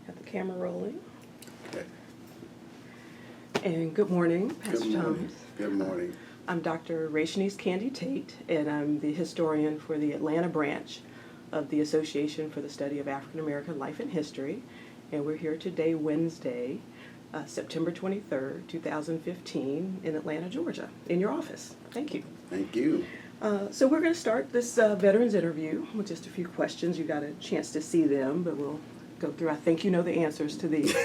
Got the camera rolling. Okay. And good morning, Pastor Thomas. Good morning. I'm Dr. Rashnice Candy Tate, and I'm the historian for the Atlanta branch of the Association for the Study of African American Life and History. And we're here today, Wednesday, September 23rd, 2015, in Atlanta, Georgia, in your office. Thank you. Thank you. So we're going to start this veterans interview with just a few questions. You got a chance to see them, but we'll go through. I think you know the answers to these. So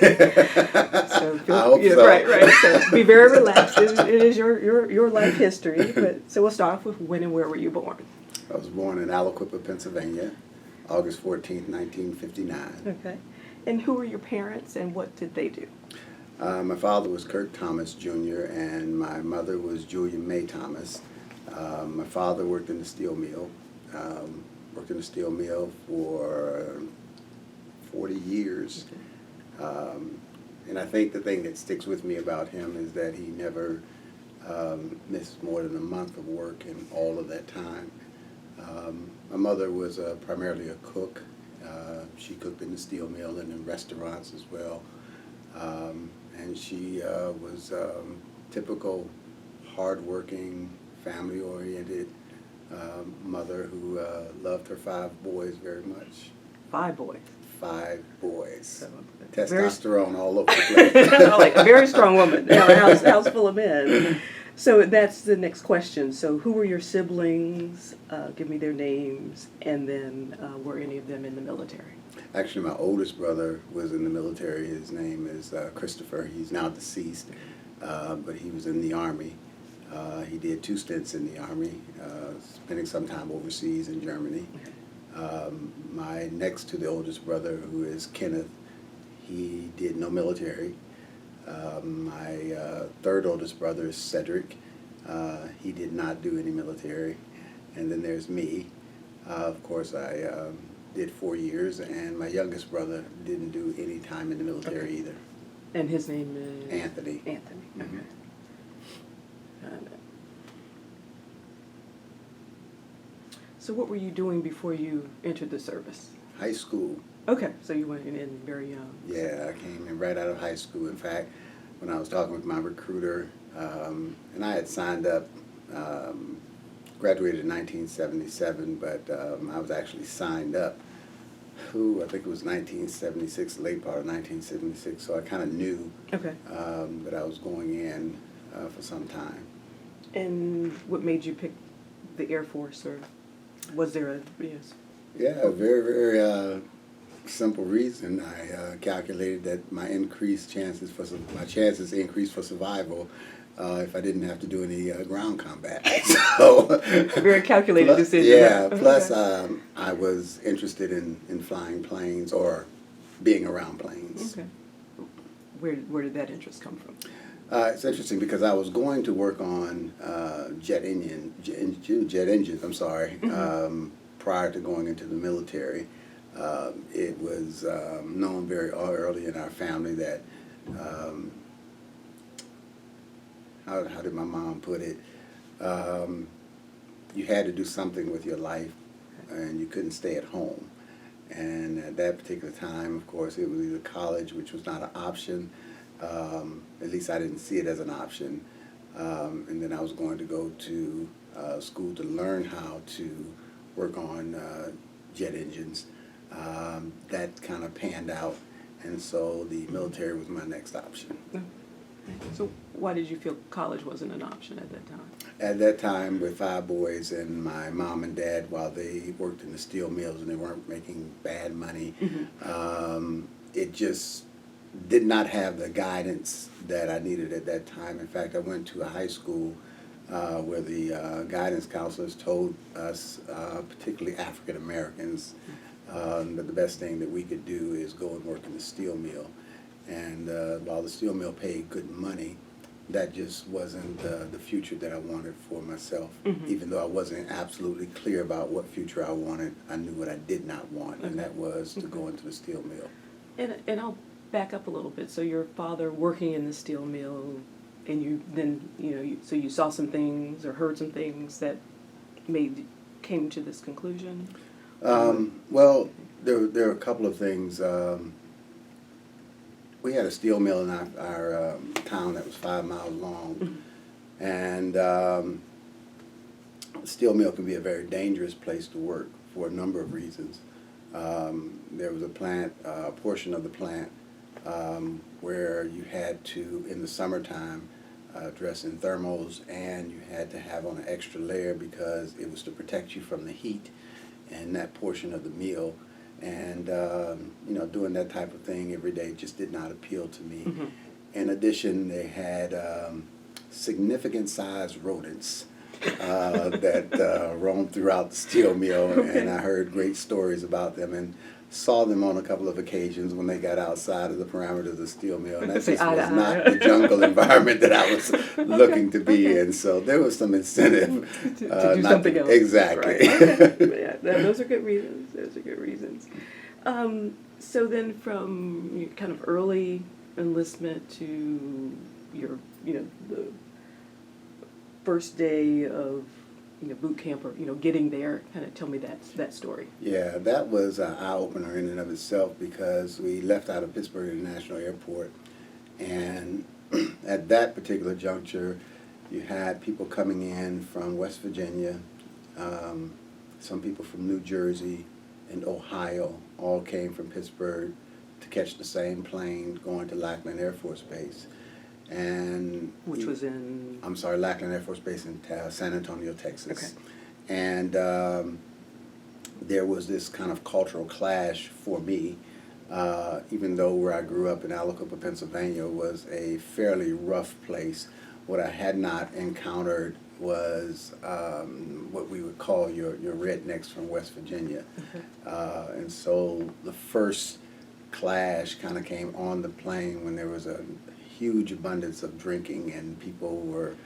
I hope so. Right. So be very relaxed. It is your life history. But so we'll start off with when and where were you born? I was born in Aliquippa, Pennsylvania, August 14th, 1959. Okay. And who were your parents and what did they do? My father was Kirk Thomas, Jr., and my mother was Julia May Thomas. My father worked in the steel mill. For 40 years. Okay. And I think the thing that sticks with me about him is that he never missed more than a month of work in all of that time. My mother was primarily a cook. She cooked in the steel mill and in restaurants as well. And she was typical, hardworking, family-oriented mother who loved her 5 boys very much. 5 boys. 5 boys. So, testosterone all over the place. Like a very strong woman. A house full of men. So that's the next question. So who were your siblings? Give me their names. And then were any of them in the military? Actually, my oldest brother was in the military. His name is Christopher. He's now deceased, but he was in the Army. He did 2 stints in the Army, spending some time overseas in Germany. My next to the oldest brother, who is Kenneth, he did no military. My third oldest brother is Cedric. He did not do any military. And then there's me. Of course, I did 4 years, and my youngest brother didn't do any time in the military either. And his name is? Anthony. Anthony, okay. Mm-hmm. So what were you doing before you entered the service? High school. Okay, so you went in very young. Yeah, I came in right out of high school. In fact, when I was talking with my recruiter, and I had signed up, graduated in 1977, but I was actually signed up, I think it was 1976, late part of 1976, so I kind of knew that I was going in for some time. And what made you pick the Air Force, or was there a, yes? Yeah, a very, very simple reason. I calculated that my chances increased for survival if I didn't have to do any ground combat. So a very calculated decision. Yeah. Plus, I was interested in flying planes or being around planes. Okay. Where did that interest come from? It's interesting because I was going to work on jet engines. Prior to going into the military. It was known very early in our family that, how did my mom put it, you had to do something with your life and you couldn't stay at home. And at that particular time, of course, it was either college, which was not an option, at least I didn't see it as an option, and then I was going to go to school to learn how to work on jet engines. That kind of panned out, and so the military was my next option. So why did you feel college wasn't an option at that time? At that time, with 5 boys and my mom and dad, while they worked in the steel mills and they weren't making bad money, it just did not have the guidance that I needed at that time. In fact, I went to a high school where the guidance counselors told us, particularly African Americans, that the best thing that we could do is go and work in the steel mill. And while the steel mill paid good money, that just wasn't the future that I wanted for myself. Even though I wasn't absolutely clear about what future I wanted, I knew what I did not want, and that was to go into the steel mill. And I'll back up a little bit. So your father working in the steel mill, and you then, so you saw some things or heard some things that came to this conclusion? Well, there are a couple of things. we had a steel mill in our town that was 5 miles long, and steel mill can be a very dangerous place to work for a number of reasons. There was a plant, a portion of the plant, where you had to, in the summertime, dress in thermals, and you had to have on an extra layer because it was to protect you from the heat in that portion of the mill. And you know, doing that type of thing every day just did not appeal to me. In addition, they had significant sized rodents that roamed throughout the steel mill, and I heard great stories about them and saw them on a couple of occasions when they got outside of the parameters of the steel mill, and that just was not the jungle environment that I was looking to be in. So there was some incentive to do something else. Exactly. Right. Yeah, those are good reasons. Those are good reasons. So then, from your kind of early enlistment to your, the first day of boot camp, or getting there, kind of tell me that story. Yeah, that was an eye-opener in and of itself, because we left out of Pittsburgh International Airport, and at that particular juncture you had people coming in from West Virginia, some people from New Jersey and Ohio, all came from Pittsburgh to catch the same plane going to Lackland Air Force Base. And which was in? I'm sorry, Lackland Air Force Base in San Antonio, Texas. Okay. And there was this kind of cultural clash for me, even though where I grew up in Aliquippa, Pennsylvania, was a fairly rough place. What I had not encountered was what we would call your rednecks from West Virginia. And so the first clash kind of came on the plane when there was a huge abundance of drinking, and people were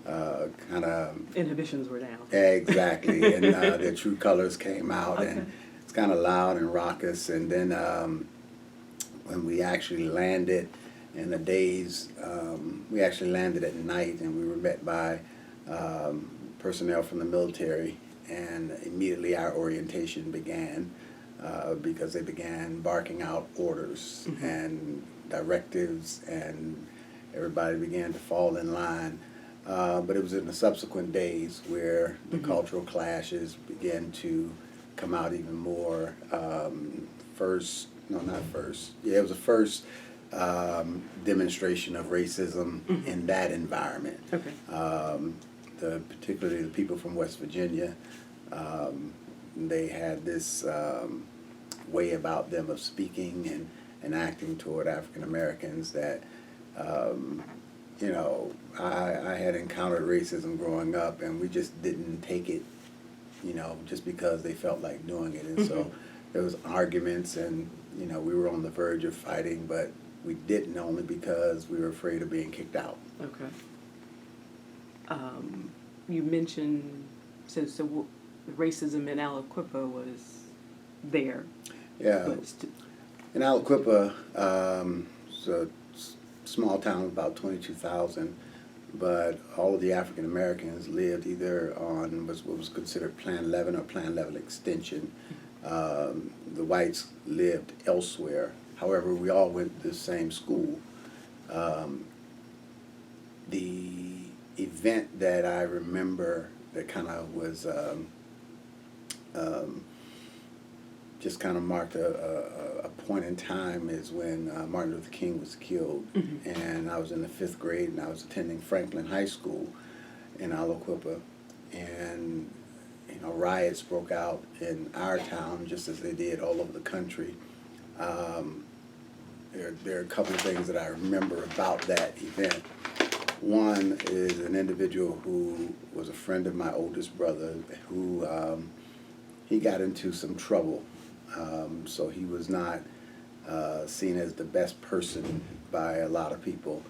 kind of... Inhibitions were down. Exactly, and their true colors came out, and it's kind of loud and raucous. And then when we actually landed in the days, we actually landed at night, and we were met by personnel from the military, and immediately our orientation began, because they began barking out orders and directives, and everybody began to fall in line. But it was in the subsequent days where the cultural clashes began to come out even more. It was the first demonstration of racism in that environment. Particularly the people from West Virginia, they had this way about them of speaking and acting toward African Americans that, I had encountered racism growing up, and we just didn't take it, just because they felt like doing it. And so there was arguments, and, we were on the verge of fighting, but we didn't, only because we were afraid of being kicked out. Okay. You mentioned, so racism in Aliquippa was there. Yeah. In Aliquippa, it's a small town of about 22,000, but all of the African Americans lived either on what was considered Plan 11 or Plan 11 Extension. The whites lived elsewhere. However, we all went to the same school. The event that I remember that kind of was just kind of marked a point in time is when Martin Luther King was killed. And I was in the 5th grade, and I was attending Franklin High School in Aliquippa, and riots broke out in our town just as they did all over the country. There are a couple of things that I remember about that event. One is an individual who was a friend of my oldest brother who he got into some trouble. So he was not seen as the best person by a lot of people.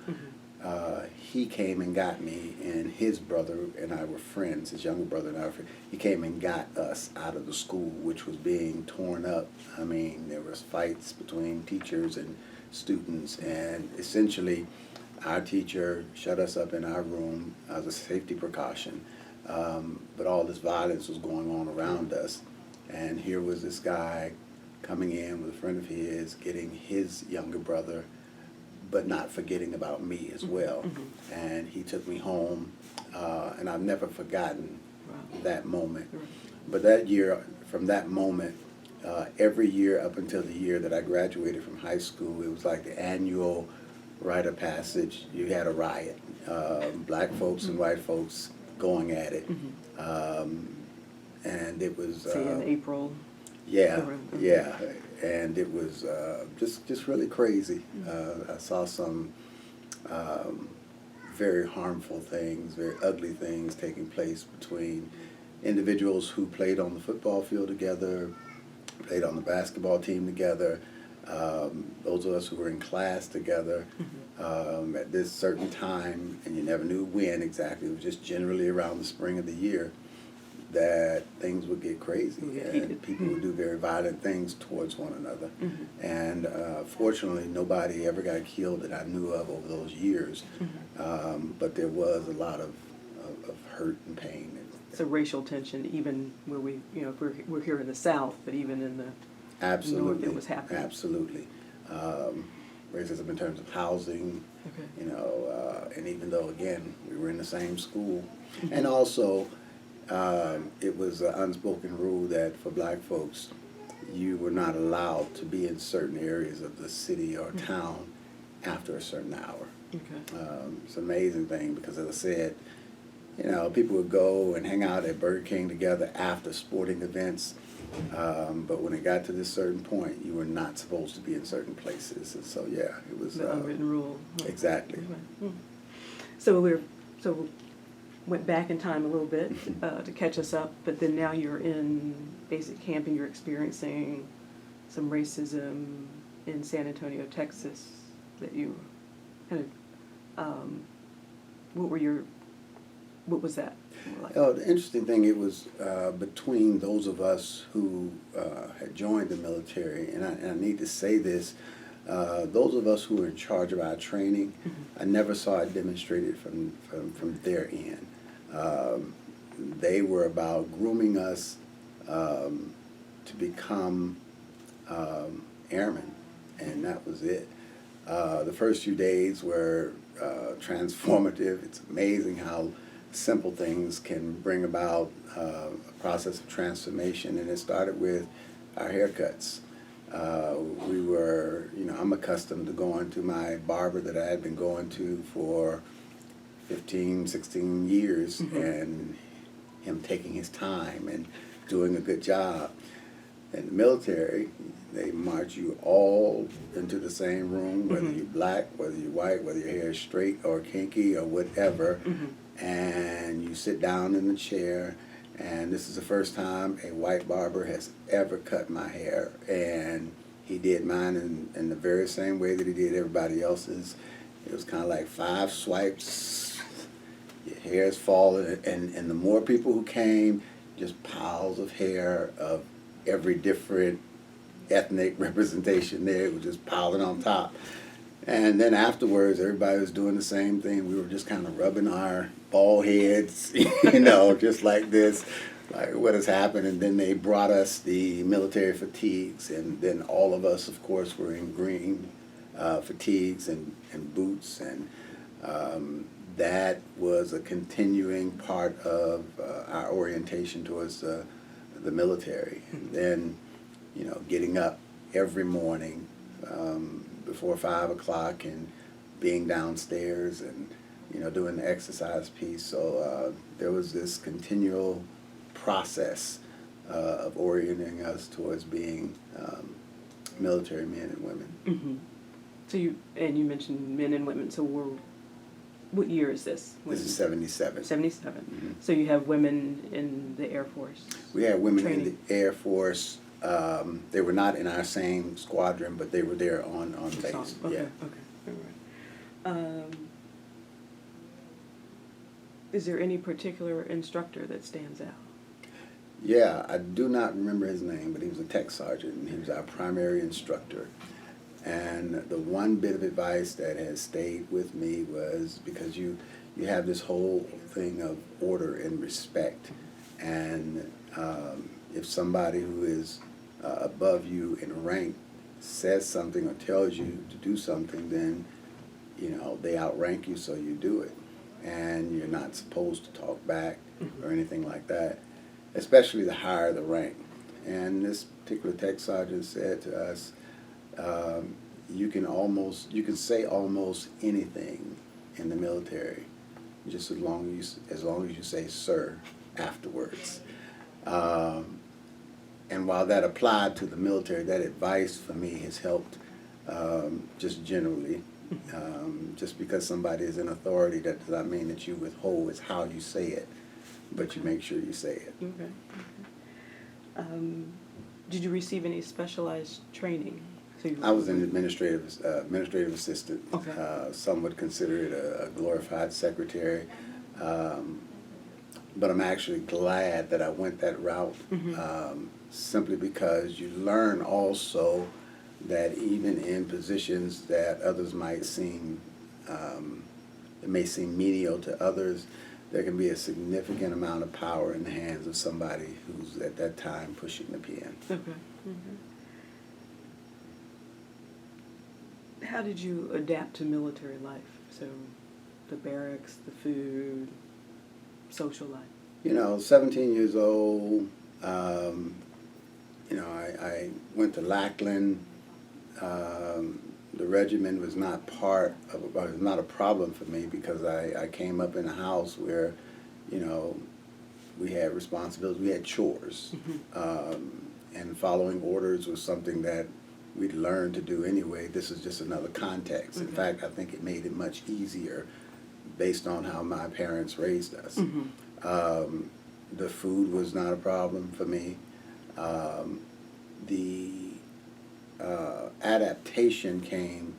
He came and got me, and his brother and I were friends, his younger brother and I were friends. He came and got us out of the school, which was being torn up. I mean, there was fights between teachers and students, and essentially our teacher shut us up in our room as a safety precaution. But all this violence was going on around us. And here was this guy coming in with a friend of his, getting his younger brother but not forgetting about me as well. And he took me home, and I've never forgotten that moment. But that year, from that moment, every year up until the year that I graduated from high school, it was like the annual rite of passage. You had a riot, black folks and white folks going at it, and it was say in April. Yeah, yeah, and it was just really crazy. I saw some very harmful things, very ugly things taking place between individuals who played on the football field together, played on the basketball team together, those of us who were in class together at this certain time, and you never knew when exactly. It was just generally around the spring of the year that things would get crazy and people would do very violent things towards one another. And fortunately, nobody ever got killed that I knew of over those years, but there was a lot of hurt and pain. So racial tension, even where we, you know, we're here in the South, but even in the North, it was happening. Absolutely. Racism in terms of housing, you know, and even though, again, we were in the same school. And also, it was an unspoken rule that for black folks, you were not allowed to be in certain areas of the city or town after a certain hour. It's an amazing thing because, as I said, you know, people would go and hang out at Burger King together after sporting events, but when it got to this certain point, you were not supposed to be in certain places. And so, yeah, it was the unwritten rule. Exactly. So we went back in time a little bit to catch us up, but then now you're in basic camp and you're experiencing some racism in San Antonio, Texas. That you kind of, what was that like? Oh, the interesting thing, it was between those of us who had joined the military, and I need to say this, those of us who were in charge of our training, I never saw it demonstrated from their end. They were about grooming us to become airmen, and that was it. The first few days were transformative. It's amazing how simple things can bring about a process of transformation, and it started with our haircuts. We were, you know, I'm accustomed to going to my barber that I had been going to for 15, 16 years, and him taking his time and doing a good job. In the military, they march you all into the same room, whether you're black, whether you're white, whether your hair is straight or kinky or whatever, and you sit down in the chair, and this is the first time a white barber has ever cut my hair, and he did mine in the very same way that he did everybody else's. It was kind of like 5 swipes, your hair's falling, and the more people who came, just piles of hair of every different ethnic representation there. It was just piling on top. And then afterwards, everybody was doing the same thing. We were just kind of rubbing our bald heads, you know, just like this, like what has happened. And then they brought us the military fatigues, and then all of us, of course, were in green fatigues and boots, and that was a continuing part of our orientation towards the military. And then, you know, getting up every morning before 5 o'clock and being downstairs and, you know, doing the exercise piece. So there was this continual process of orienting us towards being military men and women. So you mentioned men and women. So what year is this? This is 77. 77. So you have women in the Air Force? We had women in the Air Force. They were not in our same squadron, but they were there on base. Okay, yeah. Okay, all right. Is there any particular instructor that stands out? Yeah, I do not remember his name, but he was a tech sergeant, and he was our primary instructor. And the one bit of advice that has stayed with me was, because you have this whole thing of order and respect, and if somebody who is above you in rank says something or tells you to do something, then you know, they outrank you, so you do it. And you're not supposed to talk back or anything like that, especially the higher the rank. And this particular tech sergeant said to us, you can say almost anything in the military, just as long as you say sir afterwards. And while that applied to the military, that advice for me has helped just generally. Just because somebody is in authority, that does not mean that you withhold. It's how you say it, but you make sure you say it. Okay. Did you receive any specialized training? So I was an administrative assistant. Okay. Some would consider it a glorified secretary, but I'm actually glad that I went that route, simply because you learn also that even in positions that others might seem, it may seem menial to others, there can be a significant amount of power in the hands of somebody who's at that time pushing the pen. Okay. How did you adapt to military life? So the barracks, the food, social life. You know, 17 years old, you know, I went to Lackland. The regiment was not was not a problem for me because I came up in a house where, you know, we had responsibilities, we had chores, and following orders was something that we'd learned to do anyway. This is just another context. In fact, I think it made it much easier based on how my parents raised us. The food was not a problem for me. The adaptation came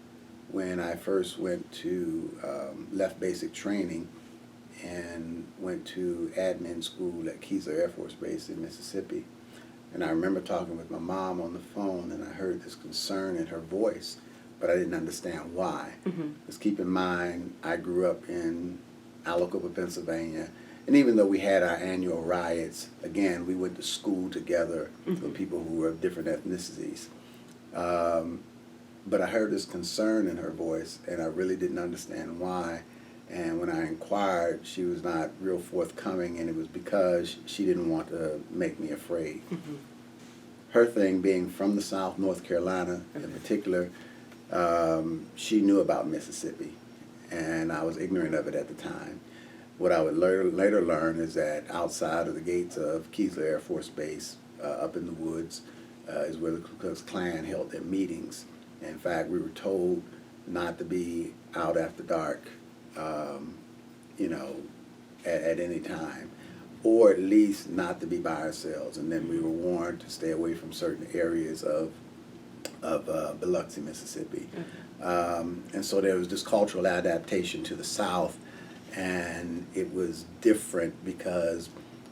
when I first went to, left basic training and went to admin school at Keesler Air Force Base in Mississippi. And I remember talking with my mom on the phone, and I heard this concern in her voice, but I didn't understand why. Because keep in mind, I grew up in Aliquippa, Pennsylvania, and even though we had our annual riots, again, we went to school together with people who were of different ethnicities. But I heard this concern in her voice, and I really didn't understand why. And when I inquired, she was not real forthcoming, and it was because she didn't want to make me afraid. Her thing being from the South, North Carolina in particular, she knew about Mississippi, and I was ignorant of it at the time. What I would later learn is that outside of the gates of Keesler Air Force Base, up in the woods, is where the Ku Klux Klan held their meetings. In fact, we were told not to be out after dark, you know, at any time, or at least not to be by ourselves. And then we were warned to stay away from certain areas of Biloxi, Mississippi. And so there was this cultural adaptation to the South, and it was different because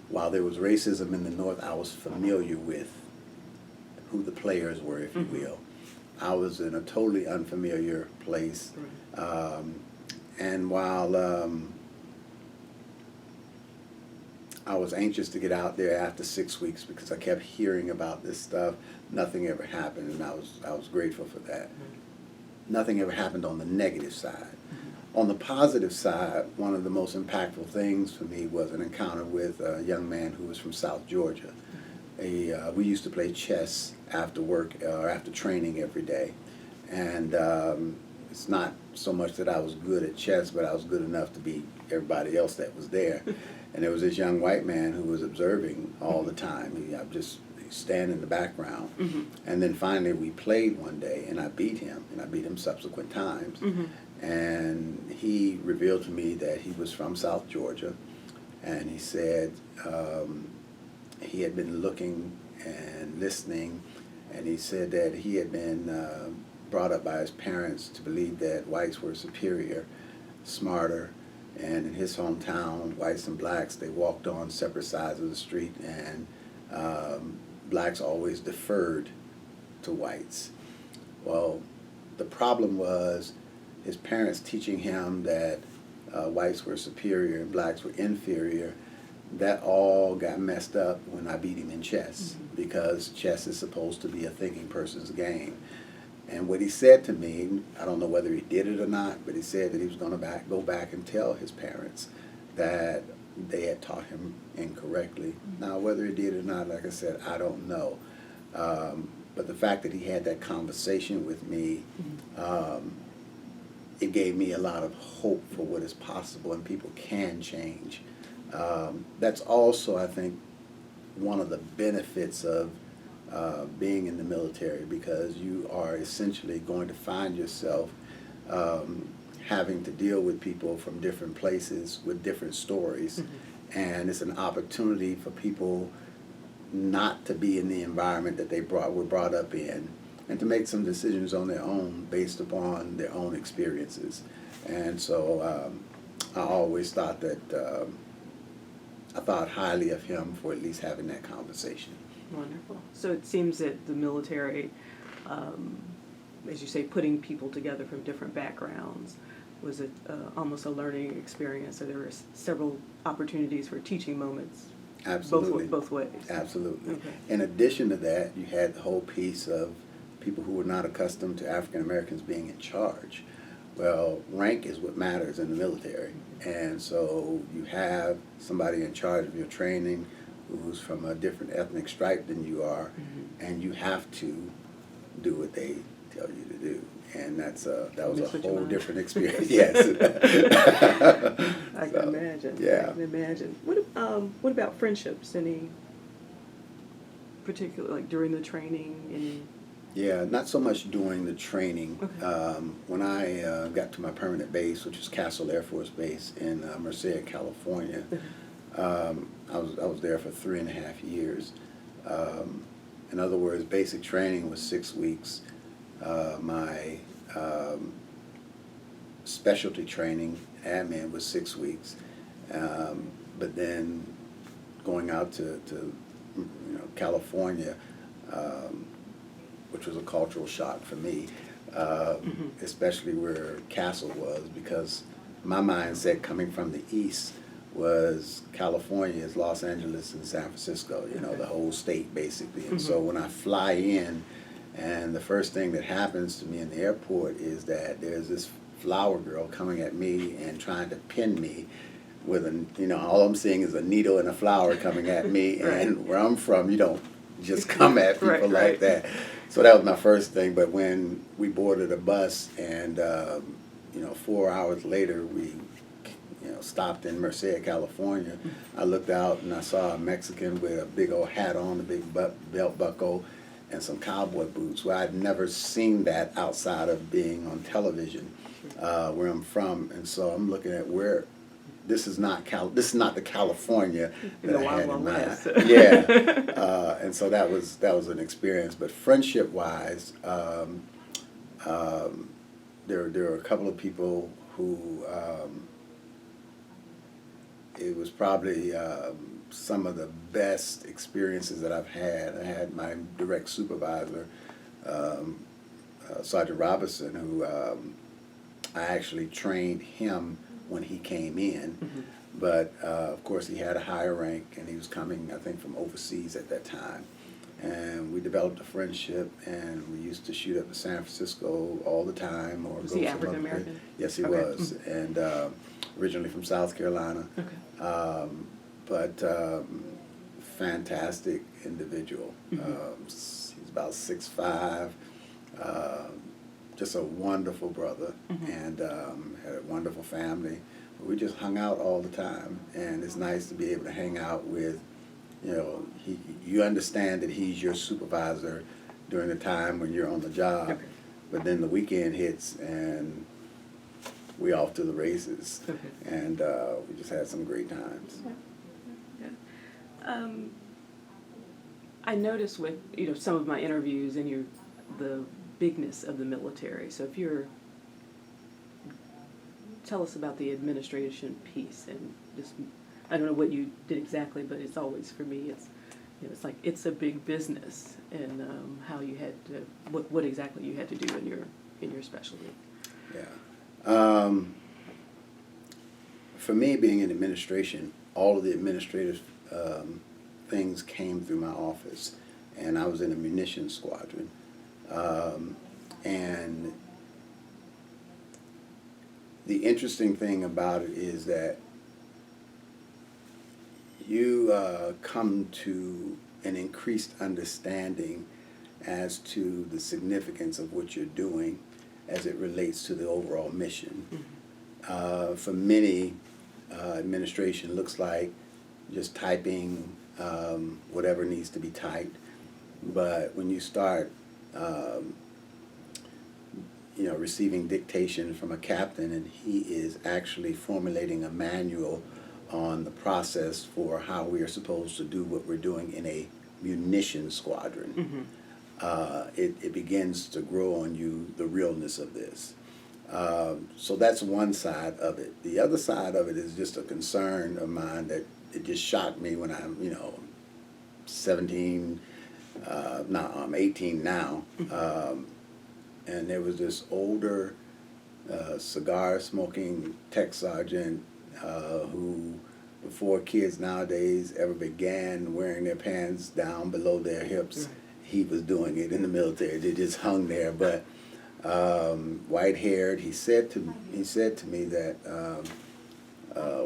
while there was racism in the North, I was familiar with who the players were, if you will. I was in a totally unfamiliar place. And while I was anxious to get out there after 6 weeks because I kept hearing about this stuff, nothing ever happened, and I was grateful for that. Nothing ever happened on the negative side. On the positive side, one of the most impactful things for me was an encounter with a young man who was from South Georgia. We used to play chess after work or after training every day, and it's not so much that I was good at chess, but I was good enough to beat everybody else that was there. And there was this young white man who was observing all the time. I'd just stand in the background. And then finally we played one day, and I beat him, and I beat him subsequent times. And he revealed to me that he was from South Georgia, and he said he had been looking and listening, and he said that he had been brought up by his parents to believe that whites were superior, smarter, and in his hometown, whites and blacks, they walked on separate sides of the street, and blacks always deferred to whites. Well, the problem was his parents teaching him that whites were superior and blacks were inferior. That all got messed up when I beat him in chess, because chess is supposed to be a thinking person's game. And what he said to me, I don't know whether he did it or not, but he said that he was going to go back and tell his parents that they had taught him incorrectly. Now, whether he did or not, like I said, I don't know. But the fact that he had that conversation with me, it gave me a lot of hope for what is possible and people can change. That's also, I think, one of the benefits of being in the military, because you are essentially going to find yourself having to deal with people from different places with different stories. And it's an opportunity for people not to be in the environment that they were brought up in, and to make some decisions on their own based upon their own experiences. And so I always thought that I thought highly of him for at least having that conversation. Wonderful. So it seems that the military, as you say, putting people together from different backgrounds was almost a learning experience. So there were several opportunities for teaching moments. Absolutely. Both ways. Absolutely. Okay. In addition to that, you had the whole piece of people who were not accustomed to African Americans being in charge. Well, rank is what matters in the military. And so you have somebody in charge of your training who's from a different ethnic stripe than you are, and you have to do what they tell you to do. And that was a whole different experience. Yes. I can imagine. Yeah. I can imagine. What about friendships? Any particular, like during the training? Any? Yeah, not so much during the training. Okay. When I got to my permanent base, which is Keesler Air Force Base in Merced, California, I was there for 3.5 years. In other words, basic training was 6 weeks. My specialty training, admin, was 6 weeks. But then going out to California, which was a cultural shock for me, especially where Castle was, because my mindset coming from the East was California is Los Angeles and San Francisco, the whole state basically. And so when I fly in, and the first thing that happens to me in the airport is that there's this flower girl coming at me and trying to pin me with all I'm seeing is a needle and a flower coming at me. Right. And where I'm from, you don't just come at people Right. like that. So that was my first thing. But when we boarded a bus and 4 hours later we stopped in Merced, California, I looked out and I saw a Mexican with a big old hat on, a big belt buckle, and some cowboy boots. Well, I'd never seen that outside of being on television where I'm from. And so I'm looking at where this is not the California that I had in mind. Yeah, and so that was an experience. But friendship wise, there were a couple of people who it was probably some of the best experiences that I've had. I had my direct supervisor, Sergeant Robinson, who I actually trained him when he came in, but of course he had a higher rank and he was coming, I think, from overseas at that time. And we developed a friendship, and we used to shoot up to San Francisco all the time. Or Was go he some African other place. American? Yes, he Okay. was, and originally from South Carolina. Okay. But fantastic individual. He's about 6'5", just a wonderful brother, and had a wonderful family. We just hung out all the time, and it's nice to be able to hang out with, you understand that he's your supervisor during the time when you're on the job, Okay. but then the weekend hits and we off to the races, Okay. and we just had some great times. Yeah. I noticed with some of my interviews and the bigness of the military. So tell us about the administration piece, and just, I don't know what you did exactly, but it's always, for me, it's like it's a big business, and how you had to, what exactly you had to do in your specialty. Yeah. For me, being in administration, all of the administrative things came through my office, and I was in a Munitions Squadron. And the interesting thing about it is that you come to an increased understanding as to the significance of what you're doing as it relates to the overall mission. For many, administration looks like just typing whatever needs to be typed. But when you start, receiving dictation from a captain, and he is actually formulating a manual on the process for how we are supposed to do what we're doing in a munitions squadron, it begins to grow on you the realness of this. So that's one side of it. The other side of it is just a concern of mine that it just shocked me when I'm, 17, I'm 18 now, and there was this older cigar-smoking tech sergeant who, before kids nowadays ever began wearing their pants down below their hips, he was doing it in the military. They just hung there, but white-haired. He said to me that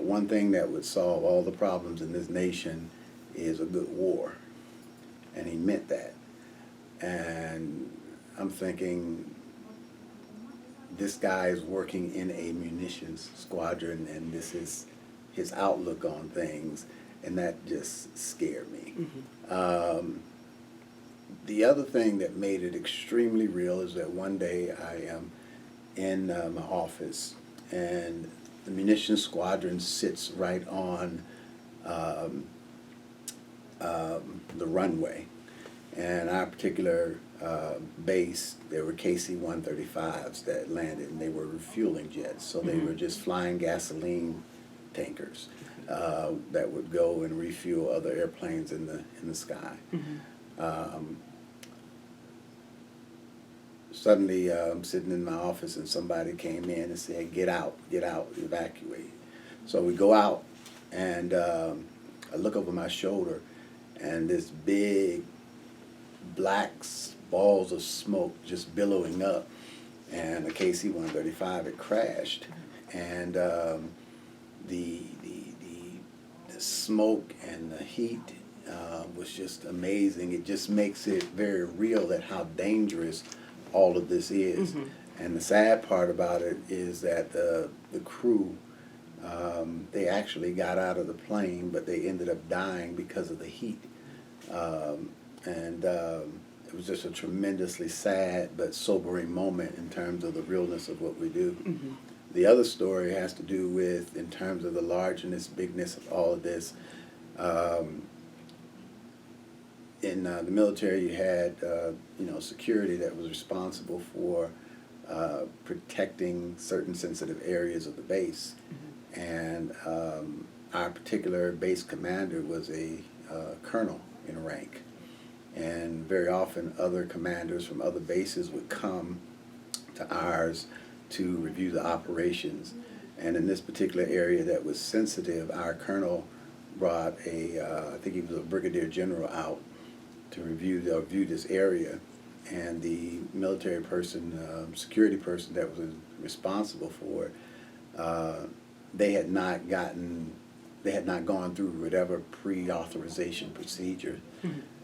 one thing that would solve all the problems in this nation is a good war, and he meant that. And I'm thinking, this guy is working in a munitions squadron, and this is his outlook on things, and that just scared me. The other thing that made it extremely real is that one day I am in my office, and the munitions squadron sits right on the runway. And our particular base, there were KC-135s that landed, and they were refueling jets. So they were just flying gasoline tankers that would go and refuel other airplanes in the sky. Suddenly, I'm sitting in my office, and somebody came in and said, get out, evacuate. So we go out, and I look over my shoulder, and this big black balls of smoke just billowing up, and the KC-135 had crashed, and the smoke and the heat was just amazing. It just makes it very real that how dangerous all of this is. And the sad part about it is that the crew, they actually got out of the plane, but they ended up dying because of the heat. And it was just a tremendously sad but sobering moment in terms of the realness of what we do. The other story has to do with, in terms of the largeness, bigness of all of this. In the military, you had security that was responsible for protecting certain sensitive areas of the base, and our particular base commander was a colonel in rank, and very often other commanders from other bases would come to ours to review the operations. And in this particular area that was sensitive, our colonel brought I think he was a brigadier general out to review this area, and the military person, security person that was responsible for it, they had not gone through whatever pre-authorization procedure,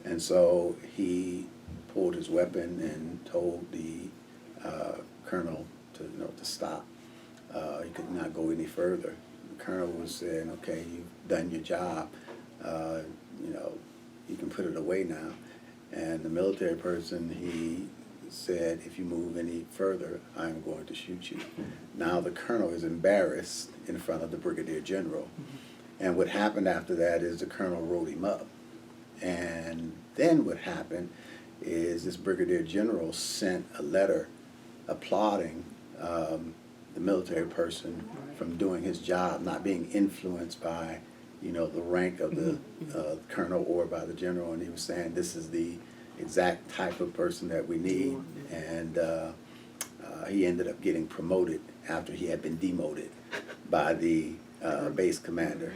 and so he pulled his weapon and told the colonel to stop. He could not go any further. The colonel was saying, "Okay, you've done your job. You can put it away now." And the military person, he said, "If you move any further, I'm going to shoot you." Now the colonel is embarrassed in front of the brigadier general. And what happened after that is the colonel wrote him up. And then what happened is this brigadier general sent a letter applauding the military person from doing his job, not being influenced by the rank of the colonel or by the general, and he was saying this is the exact type of person that we need, and he ended up getting promoted after he had been demoted by the base commander.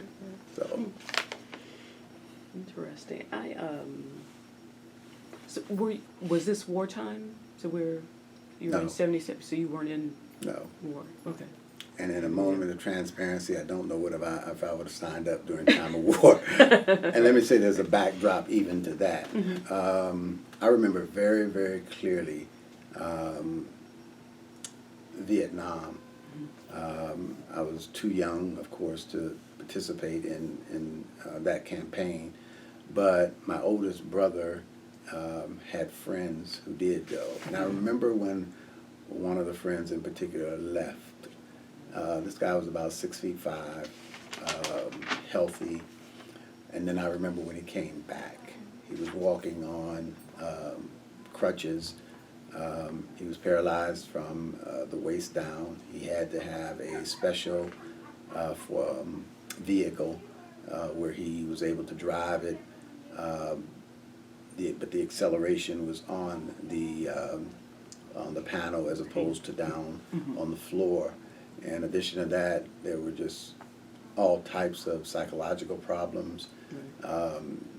So interesting. Was this wartime? So we're You were No. in 77, so you weren't in No. war. Okay. And in a moment of transparency, I don't know what if I would have signed up during time of war. And let me say there's a backdrop even to that. I remember very, very clearly Vietnam. I was too young, of course, to participate in that campaign. But my oldest brother had friends who did go. And I remember when one of the friends in particular left. This guy was about 6'5", healthy. And then I remember when he came back, he was walking on crutches. He was paralyzed from the waist down. He had to have a special vehicle where he was able to drive it. But the acceleration was on the panel as opposed to down on the floor. In addition to that, there were just all types of psychological problems.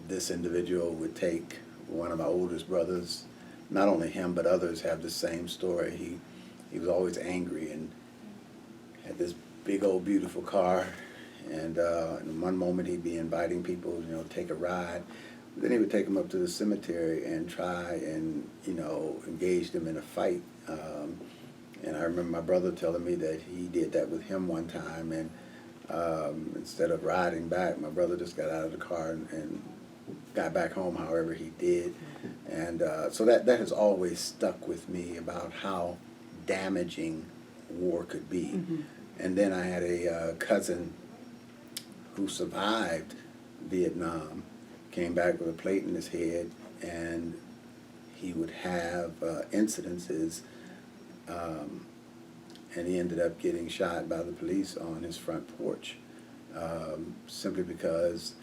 This individual would take one of my oldest brothers. Not only him, but others have the same story. He was always angry and had this big old beautiful car. And in one moment he'd be inviting people, take a ride. Then he would take them up to the cemetery and try and, engage them in a fight. And I remember my brother telling me that he did that with him one time, and instead of riding back, my brother just got out of the car and got back home however he did. And so that has always stuck with me about how damaging war could be. And then I had a cousin who survived Vietnam, came back with a plate in his head, and he would have incidences. And he ended up getting shot by the police on his front porch, simply because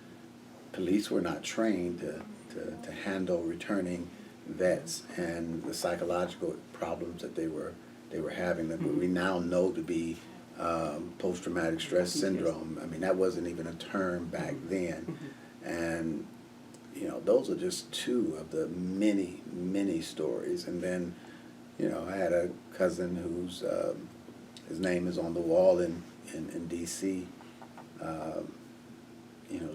police were not trained to handle returning vets and the psychological problems that they were having, that we now know to be post-traumatic stress syndrome. I mean, that wasn't even a term back then. And those are just two of the many, many stories. And then I had a cousin whose his name is on the wall in D.C. The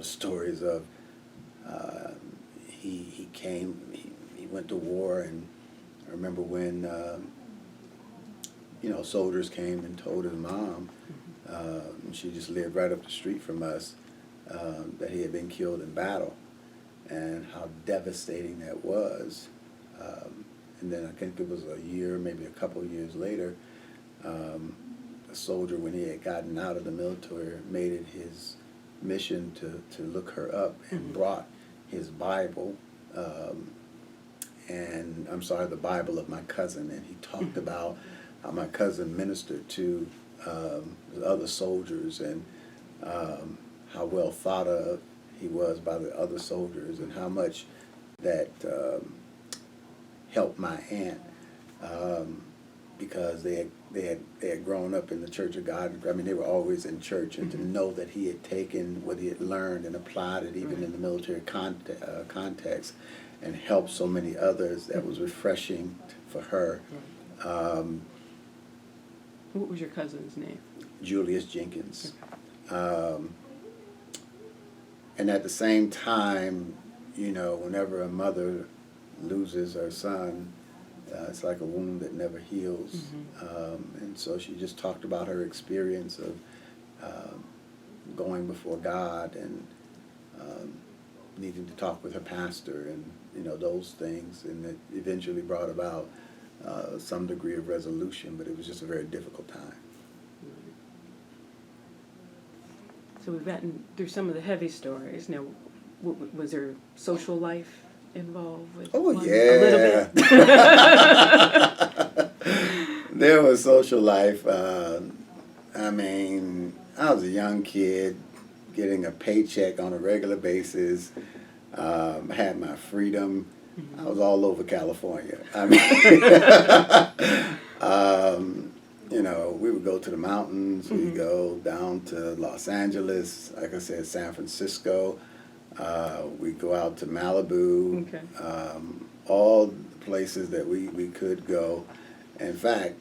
stories of he went to war, and I remember when soldiers came and told his mom, and she just lived right up the street from us, that he had been killed in battle, and how devastating that was. And then I think it was a year, maybe a couple of years later, a soldier, when he had gotten out of the military, made it his mission to look her up, and brought his Bible, the Bible of my cousin, and he talked about how my cousin ministered to the other soldiers, and how well thought of he was by the other soldiers, and how much that helped my aunt, because they had grown up in the Church of God. I mean, they were always in church, and to know that he had taken what he had learned and applied it even in the military context, and helped so many others, that was refreshing for her. What was your cousin's name? Julius Jenkins. And at the same time, whenever a mother loses her son, it's like a wound that never heals. And so she just talked about her experience of going before God, and needing to talk with her pastor, and those things, and it eventually brought about some degree of resolution, but it was just a very difficult time. So we've gotten through some of the heavy stories. Now, was there social life involved with? Oh, one? yeah. A little bit. There was social life. I mean, I was a young kid getting a paycheck on a regular basis. I had my freedom. I was all over California. I mean, we would go to the mountains. We'd go down to Los Angeles, like I said, San Francisco. We'd go out to Malibu. All the places that we could go. In fact,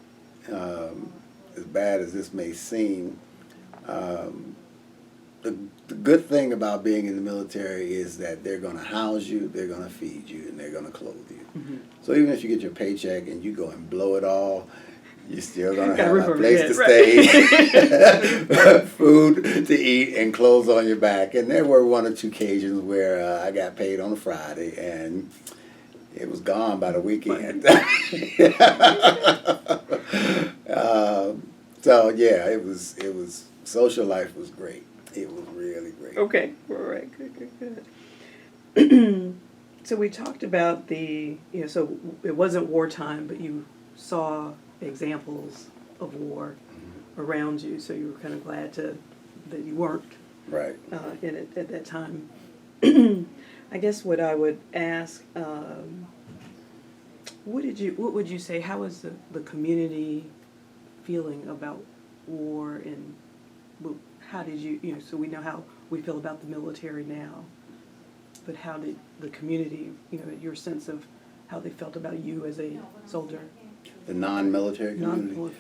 as bad as this may seem, the good thing about being in the military is that they're going to house you, they're going to feed you, and they're going to clothe you. Mm-hmm. So even if you get your paycheck and you go and blow it all, you're still going to have roof a over place your to head, stay, food to eat, and clothes on your back. And there were one or two occasions where I got paid on a Friday, and it was gone by the weekend. So yeah, it was social life was great. It was really great. Okay, all right, good. So we talked about so it wasn't wartime, but you saw examples of war around you, so you were kind of glad that you weren't Right. in it at that time. I guess what I would ask, what would you say, how was the community feeling about war, and how did you so we know how we feel about the military now, but how did the community, your sense of how they felt about you as a soldier? The non-military community?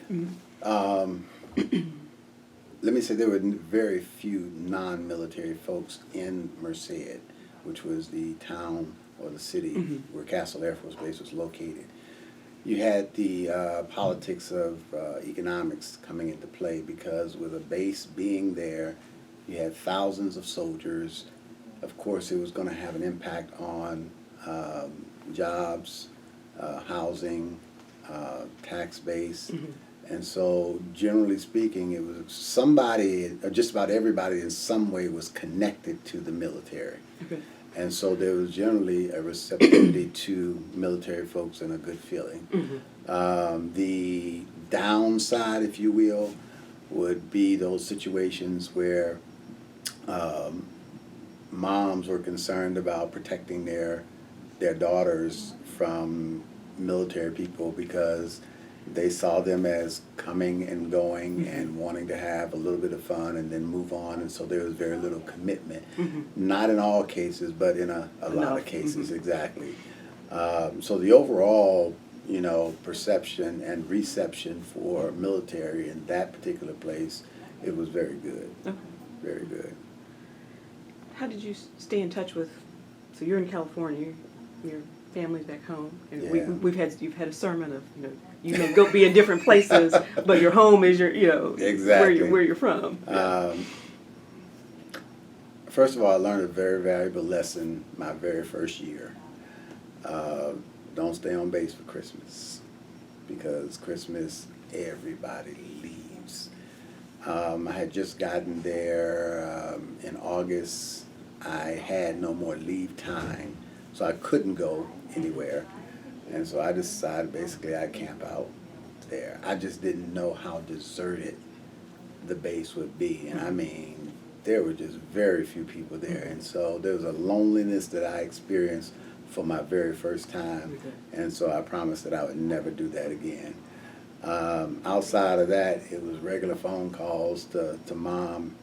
Let me say there were very few non-military folks in Merced, which was the town or the city where Keesler Air Force Base was located. You had the politics of economics coming into play, because with a base being there, you had thousands of soldiers. Of course, it was going to have an impact on jobs, housing, tax base. And so, generally speaking, it was somebody, or just about everybody in some way, was connected to the military. Okay. And so there was generally a receptivity to military folks and a good feeling. The downside, if you will, would be those situations where moms were concerned about protecting their daughters from military people, because they saw them as coming and going and wanting to have a little bit of fun and then move on, and so there was very little commitment. Not in all cases, but in a lot of cases, exactly. So the overall, perception and reception for military in that particular place, it was very good. Okay. Very good. How did you stay in touch with, so you're in California, your family's back home, and Yeah. you've had a sermon of, you may go be in different places, but your home is your, Exactly. where you're from. First of all, I learned a very valuable lesson my very first year. Don't stay on base for Christmas, because Christmas, everybody leaves. I had just gotten there in August. I had no more leave time, so I couldn't go anywhere. And so I decided basically I'd camp out there. I just didn't know how deserted the base would be. And I mean, there were just very few people there. And so there was a loneliness that I experienced for my very first time. And so I promised that I would never do that again. Outside of that, it was regular phone calls to mom,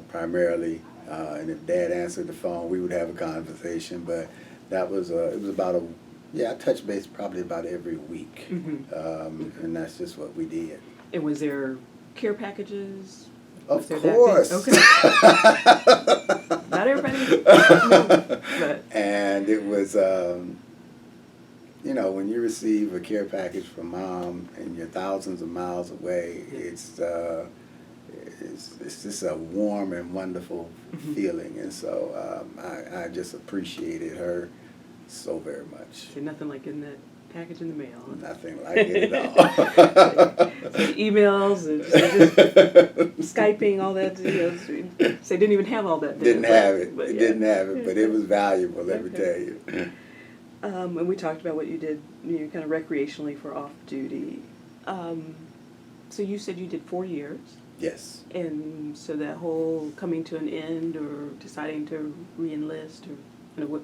primarily. And if dad answered the phone, we would have a conversation. But that was, it was about I touched base probably about every week. And that's just what we did. And was there care packages? Of course. Okay. Not everybody. But. And it was, when you receive a care package from mom and you're thousands of miles away, it's just a warm and wonderful feeling. And so I just appreciated her so very much. So nothing like getting that package in the mail. Huh? Nothing like it at all. So emails and just Skyping, all that. So they didn't even have all that. Didn't have it, but it was valuable, let me tell you. And we talked about what you did, kind of recreationally for off duty. So you said you did 4 years. Yes. And so that whole coming to an end, or deciding to re-enlist, or what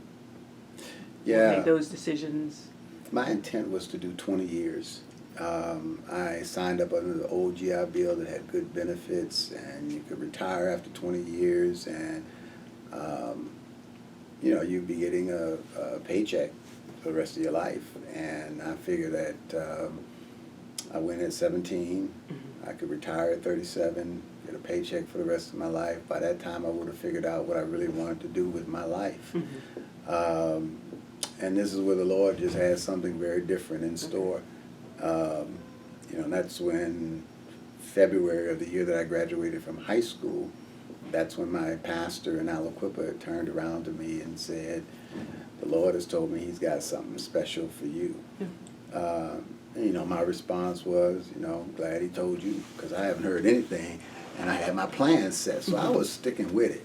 made those decisions? My intent was to do 20 years. I signed up under the old GI Bill that had good benefits, and you could retire after 20 years, and you'd be getting a paycheck for the rest of your life. And I figured that I went at 17. I could retire at 37, get a paycheck for the rest of my life. By that time, I would have figured out what I really wanted to do with my life. And this is where the Lord just has something very different in store. And that's when February of the year that I graduated from high school, that's when my pastor in Aliquippa turned around to me and said, "The Lord has told me He's got something special for you." My response was, glad He told you, because I haven't heard anything, and I had my plans set, so I was sticking with it,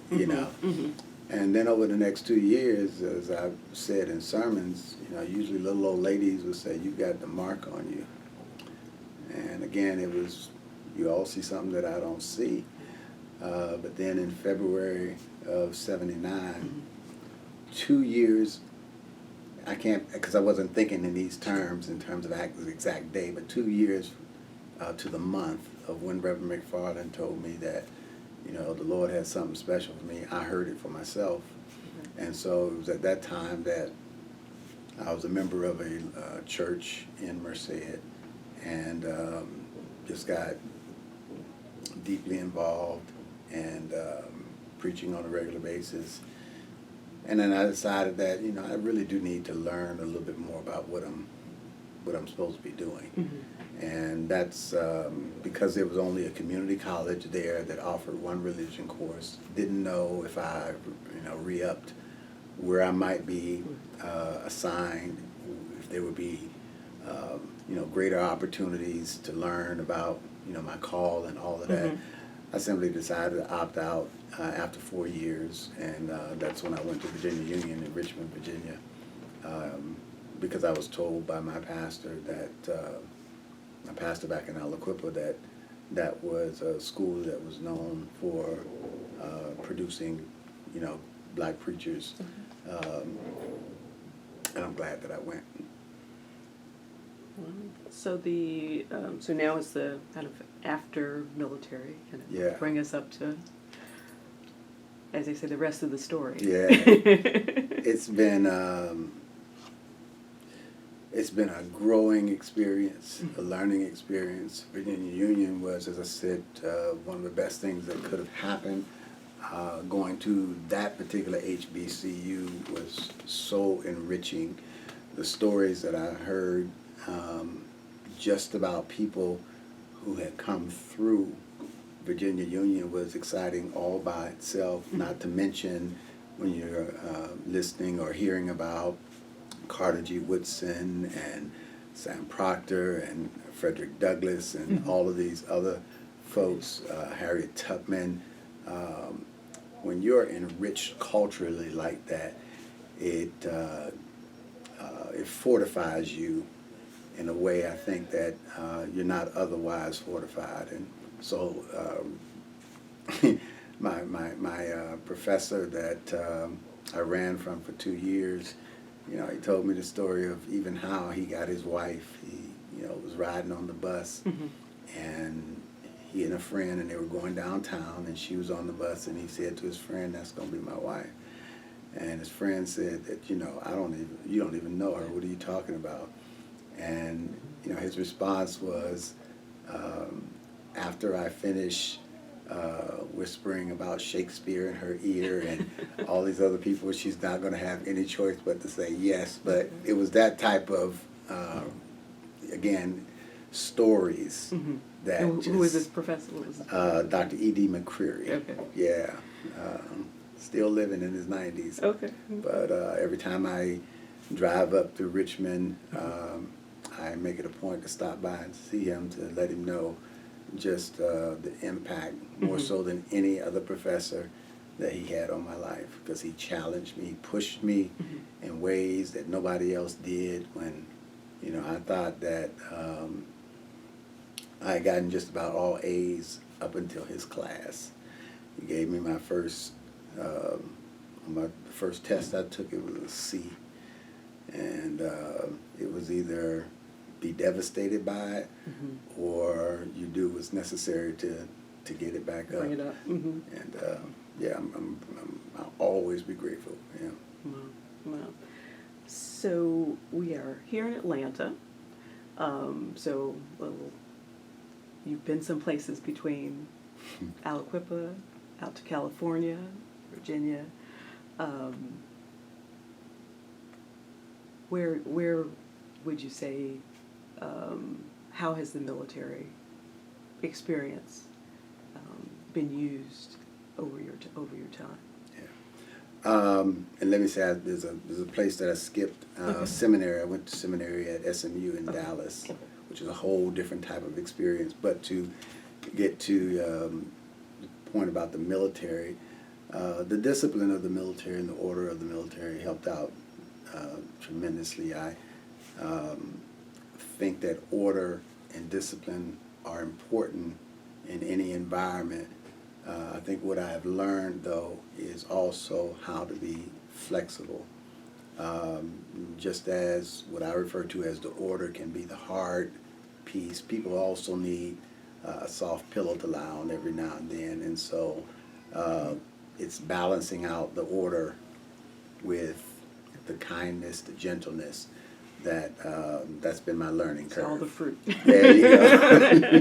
And then over the next 2 years, as I've said in sermons, usually little old ladies would say, "You got the mark on you." And again, it was, you all see something that I don't see. But then in February of 79, 2 years, I can't, because I wasn't thinking in these terms, in terms of the exact day, but 2 years to the month of when Reverend McFarland told me that, the Lord had something special for me. I heard it for myself. And so it was at that time that I was a member of a church in Merced, and just got deeply involved and preaching on a regular basis. And then I decided that, I really do need to learn a little bit more about what I'm supposed to be doing. And that's because there was only a community college there that offered one religion course. Didn't know if I, re-upped where I might be assigned, if there would be, greater opportunities to learn about, my call and all of that. I simply decided to opt out after 4 years, and that's when I went to Virginia Union in Richmond, Virginia, because I was told by my pastor back in Aliquippa that was a school that was known for producing, black preachers, and I'm glad that I went. So so now it's the kind of after military, bring us up to, as they say, the rest of the story. Yeah, it's been a growing experience, a learning experience. Virginia Union was, as I said, one of the best things that could have happened. Going to that particular HBCU was so enriching. The stories that I heard just about people who had come through Virginia Union was exciting all by itself, not to mention when you're listening or hearing about Carter G. Woodson and Sam Proctor and Frederick Douglass and all of these other folks, Harriet Tubman. When you're enriched culturally like that, it fortifies you in a way I think that you're not otherwise fortified. And so my professor that I ran from for 2 years, he told me the story of even how he got his wife. He was riding on the bus, and he and a friend, and they were going downtown, and she was on the bus, and he said to his friend, "That's going to be my wife." And his friend said that, you don't even know her. What are you talking about? And, his response was, after I finish whispering about Shakespeare in her ear and all these other people, she's not going to have any choice but to say yes. But it was that type of, again, stories that Who was this professor? What was Dr. E.D. McCreary. Okay. Yeah. Still living in his 90s. Okay. But every time I drive up to Richmond, I make it a point to stop by and see him to let him know just the impact, more so than any other professor that he had on my life, because he challenged me, pushed me in ways that nobody else did. When, I thought that I had gotten just about all A's up until his class. He gave me my first test I took, it was a C. And it was either be devastated by it, or you do what's necessary to get it back up. Bring it up. And I'll always be grateful. Yeah. Wow. So we are here in Atlanta. So well, you've been some places between Aliquippa, out to California, Virginia. Where would you say, how has the military experience been used over your time? And let me say, there's a place that I skipped, seminary. I went to seminary at SMU in Dallas, which is a whole different type of experience. But to get to the point about the military, the discipline of the military and the order of the military helped out tremendously. I think that order and discipline are important in any environment. I think what I have learned, though, is also how to be flexible. Just as what I refer to as the order can be the hard piece, people also need a soft pillow to lie on every now and then. And so it's balancing out the order with the kindness, the gentleness. That's been my learning curve. It's all the fruit. There you go.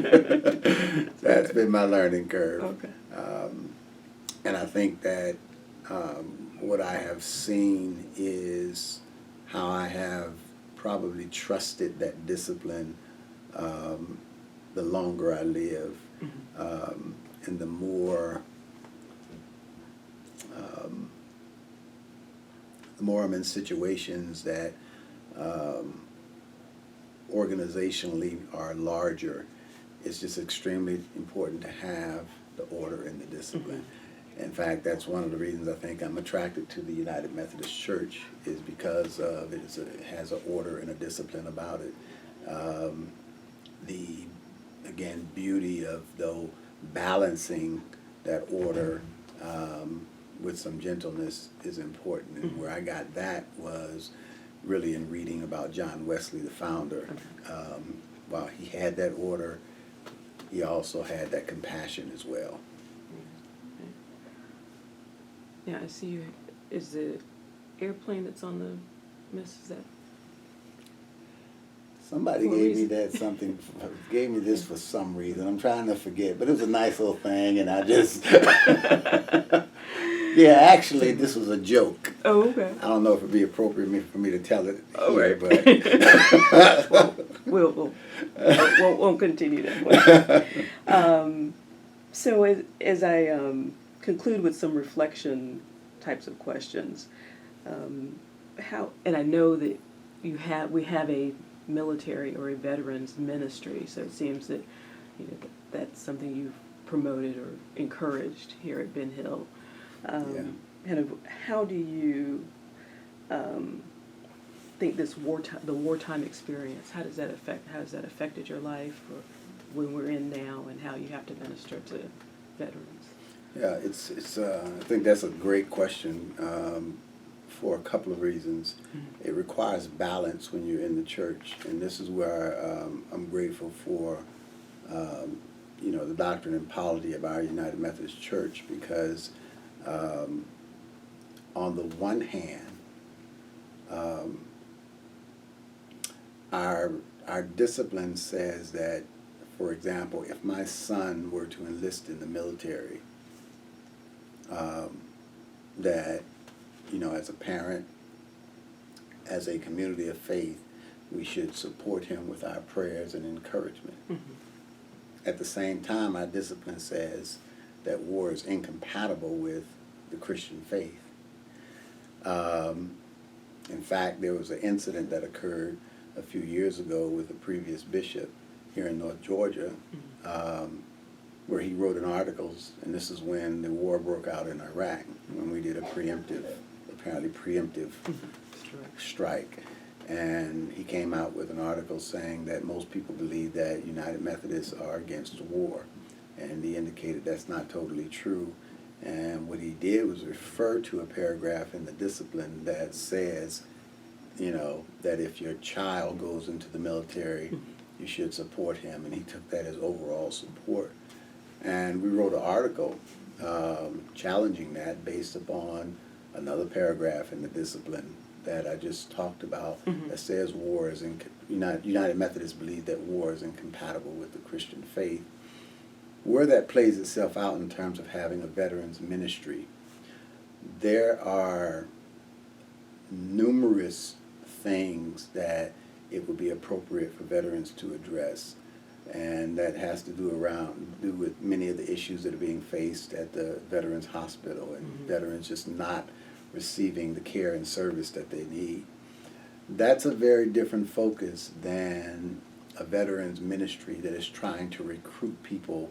That's been my learning curve. Okay. And I think that what I have seen is how I have probably trusted that discipline the longer I live, and the more I'm in situations that organizationally are larger. It's just extremely important to have the order and the discipline. In fact, that's one of the reasons I think I'm attracted to the United Methodist Church, is because of it has an order and a discipline about it. The, again, beauty of, though, balancing that order with some gentleness is important. And where I got that was really in reading about John Wesley, the founder. While he had that order, he also had that compassion as well. Yeah, I see you. Is the airplane that's on the miss, is that? Somebody For a gave me reason. gave me this for some reason. I'm trying to forget, but it was a nice little thing, and I just, yeah, actually, this was a joke. Oh, okay. I don't know if it'd be appropriate for me to tell it Oh, here, right. but We'll continue that way. So as I conclude with some reflection types of questions, how, and I know that we have a military or a veterans ministry, so it seems that that's something you've promoted or encouraged here at Ben Hill. Kind of, how do you think the wartime experience, how has that affected your life, or when we're in now, and how you have to minister to veterans? Yeah, it's I think that's a great question for a couple of reasons. It requires balance when you're in the church, and this is where I'm grateful for the doctrine and polity of our United Methodist Church, because on the one hand, our discipline says that, for example, if my son were to enlist in the military, that, as a parent, as a community of faith, we should support him with our prayers and encouragement. At the same time, our discipline says that war is incompatible with the Christian faith. In fact, there was an incident that occurred a few years ago with a previous bishop here in North Georgia, where he wrote an article, and this is when the war broke out in Iraq, when we did a apparently preemptive strike. And he came out with an article saying that most people believe that United Methodists are against the war. And he indicated that's not totally true. And what he did was refer to a paragraph in the discipline that says, that if your child goes into the military, you should support him. And he took that as overall support. And we wrote an article challenging that based upon another paragraph in the discipline that I just talked about Mm-hmm. that says war is United Methodists believe that war is incompatible with the Christian faith. Where that plays itself out in terms of having a veterans ministry, there are numerous things that it would be appropriate for veterans to address, and that has to do with many of the issues that are being faced at the Veterans Hospital, and Mm-hmm. veterans just not receiving the care and service that they need. That's a very different focus than a veterans ministry that is trying to recruit people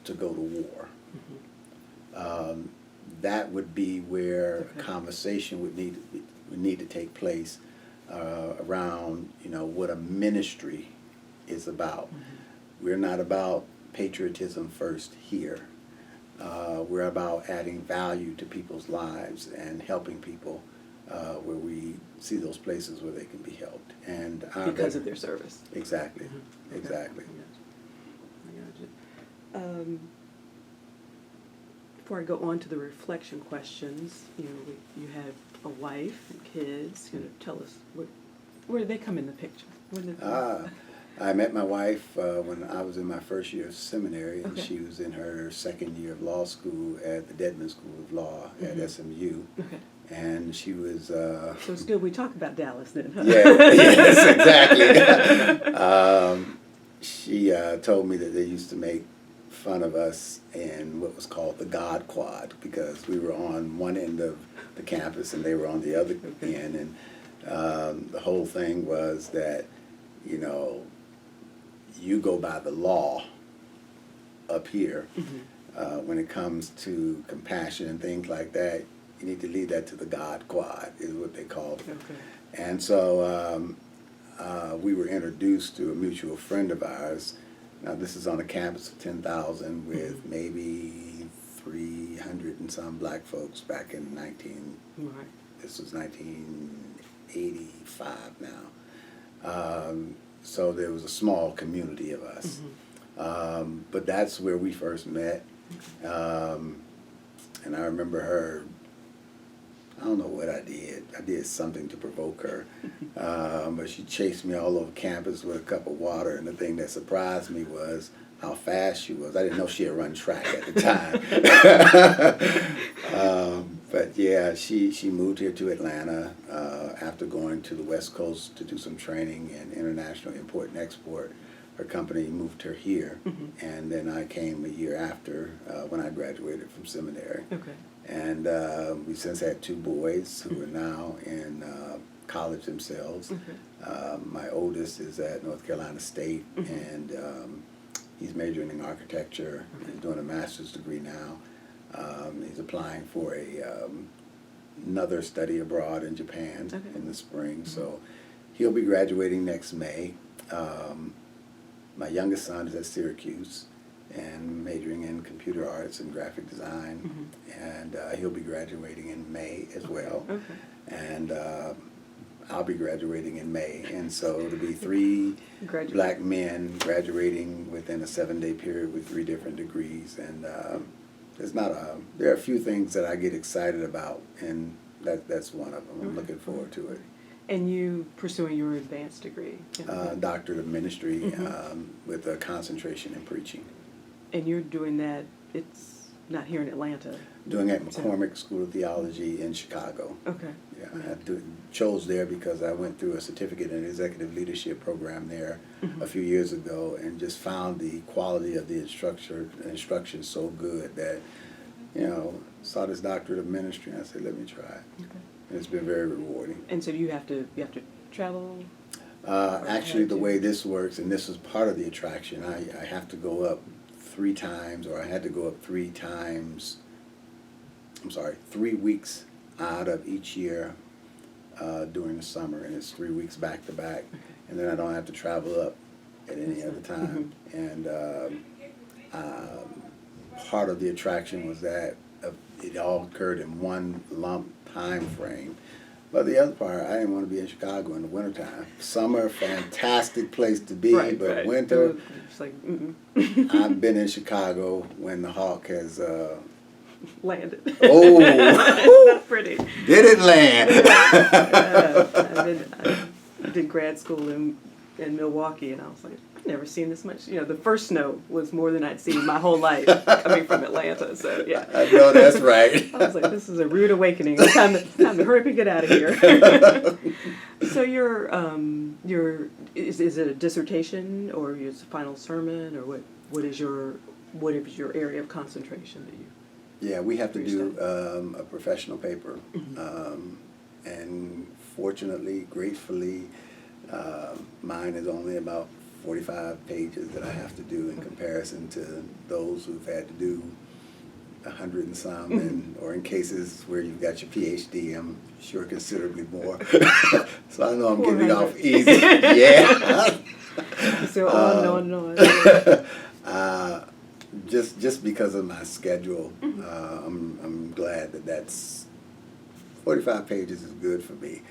to go to war. Mm-hmm. That would be where Okay. conversation would need to take place around, what a ministry is about. Mm-hmm. We're not about patriotism first here. We're about adding value to people's lives and helping people where we see those places where they can be helped. And Because of their service. Exactly. Mm-hmm. Exactly. I got you. Before I go on to the reflection questions, you have a wife and kids. Tell us where did they come in the picture? I met my wife when I was in my first year of seminary, and Okay. she was in her second year of law school at the Dedman School of Law at Mhm. SMU. Okay. And she was... So it's good we talk about Dallas then, huh? Yes, exactly. She told me that they used to make fun of us in what was called the God Quad, because we were on one end of the campus and they were on the other Okay. end. And the whole thing was that, you go by the law up here. Mm-hmm. When it comes to compassion and things like that, you need to leave that to the God Quad, is what they called it. Okay. And so we were introduced to a mutual friend of ours. Now, this is on a campus of 10,000 with Mm-hmm. maybe 300 and some black folks back in Right. this was 1985 now. So there was a small community of us. Mm-hmm. But that's where we first met. And I remember her, I don't know what I did. I did something to provoke her. But she chased me all over campus with a cup of water, and the thing that surprised me was how fast she was. I didn't know she had run track at the time. But yeah, she moved here to Atlanta after going to the West Coast to do some training in international import and export. Her company moved her here, Mm-hmm. and then I came a year after when I graduated from seminary. Okay. And we since had two boys who are now in college themselves. Okay. My oldest is at North Carolina State, Mm-hmm. and he's majoring in architecture. Okay. He's doing a master's degree now. He's applying for another study abroad in Japan Okay. in the spring. Mm-hmm. So he'll be graduating next May. My youngest son is at Syracuse and majoring in computer arts and graphic design, Mm-hmm. and he'll be graduating in May as well. Okay. And I'll be graduating in May, and so to be three Graduate. black men graduating within a 7-day period with 3 different degrees, and there are a few things that I get excited about, and that's one of them. I'm Okay. looking forward to it. And you pursuing your advanced degree? Doctorate of Ministry Mhm. with a concentration in preaching. And you're doing that, it's not here in Atlanta? Doing it at McCormick School of Theology in Chicago. Okay. Yeah, I chose there because I went through a certificate in executive leadership program there a few years ago, and just found the quality of the instruction so good that, saw this doctorate of ministry, and I said, let me try it. Okay. And it's been very rewarding. And so you have to travel? Actually, the way this works, and this was part of the attraction, I have to go up 3 times, or I had to go up 3 times, 3 weeks out of each year during the summer, and it's 3 weeks back to back, and then I don't have to travel up at any other time. And part of the attraction was that it all occurred in one lump time frame. But the other part, I didn't want to be in Chicago in the wintertime. Summer, fantastic place to be, but winter, It's like, I've been in Chicago when the hawk has landed. Oh, Not pretty. did it land? I did grad school in Milwaukee, and I was like, I've never seen this much. You know, the first snow was more than I'd seen my whole life coming from Atlanta. So yeah, I know that's right. I was like, this is a rude awakening. It's time to hurry up and get out of here. So is it a dissertation or is it a final sermon, or what is your area of concentration that you? Yeah, we have to do a professional paper, and fortunately, gratefully, mine is only about 45 pages that I have to do in comparison to those who've had to do 100 and some, or in cases where you've got your PhD, I'm sure considerably more. So I know I'm getting it off easy. Yeah. So on and on. Just because of my schedule, I'm glad that's 45 pages is good for me.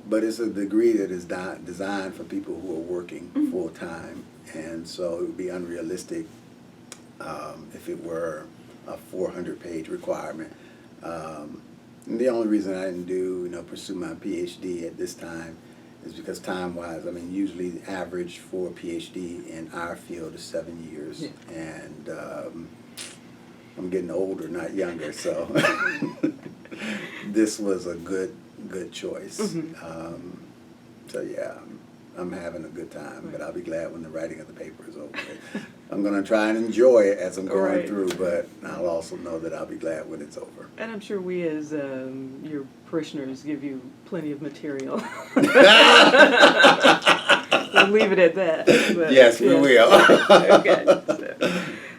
But it's a degree that is designed for people who are working full time, and so it would be unrealistic if it were a 400-page requirement. And the only reason I didn't pursue my PhD at this time is because time-wise, I mean, usually the average for a PhD in our field is 7 years, and I'm getting older, not younger, so this was a good choice. So yeah, I'm having a good time, but I'll be glad when the writing of the paper is over. I'm going to try and enjoy it as I'm going through, but I'll also know that I'll be glad when it's over. And I'm sure we as your parishioners give you plenty of material. We'll leave it at that. But, yes, we will. Okay.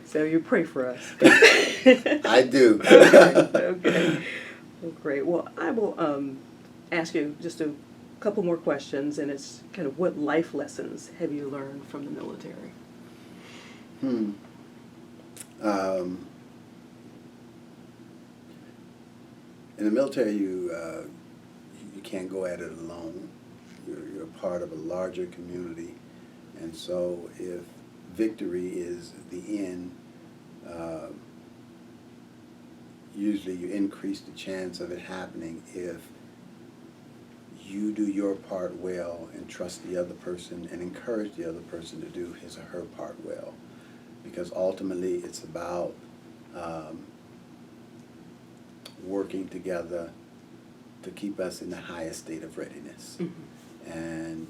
So you pray for us. I do. Okay. Well, great. Well, I will ask you just a couple more questions, and it's kind of what life lessons have you learned from the military? In the military, you can't go at it alone. You're part of a larger community, and so if victory is the end, usually you increase the chance of it happening if you do your part well and trust the other person and encourage the other person to do his or her part well. Because ultimately it's about working together to keep us in the highest state of readiness. And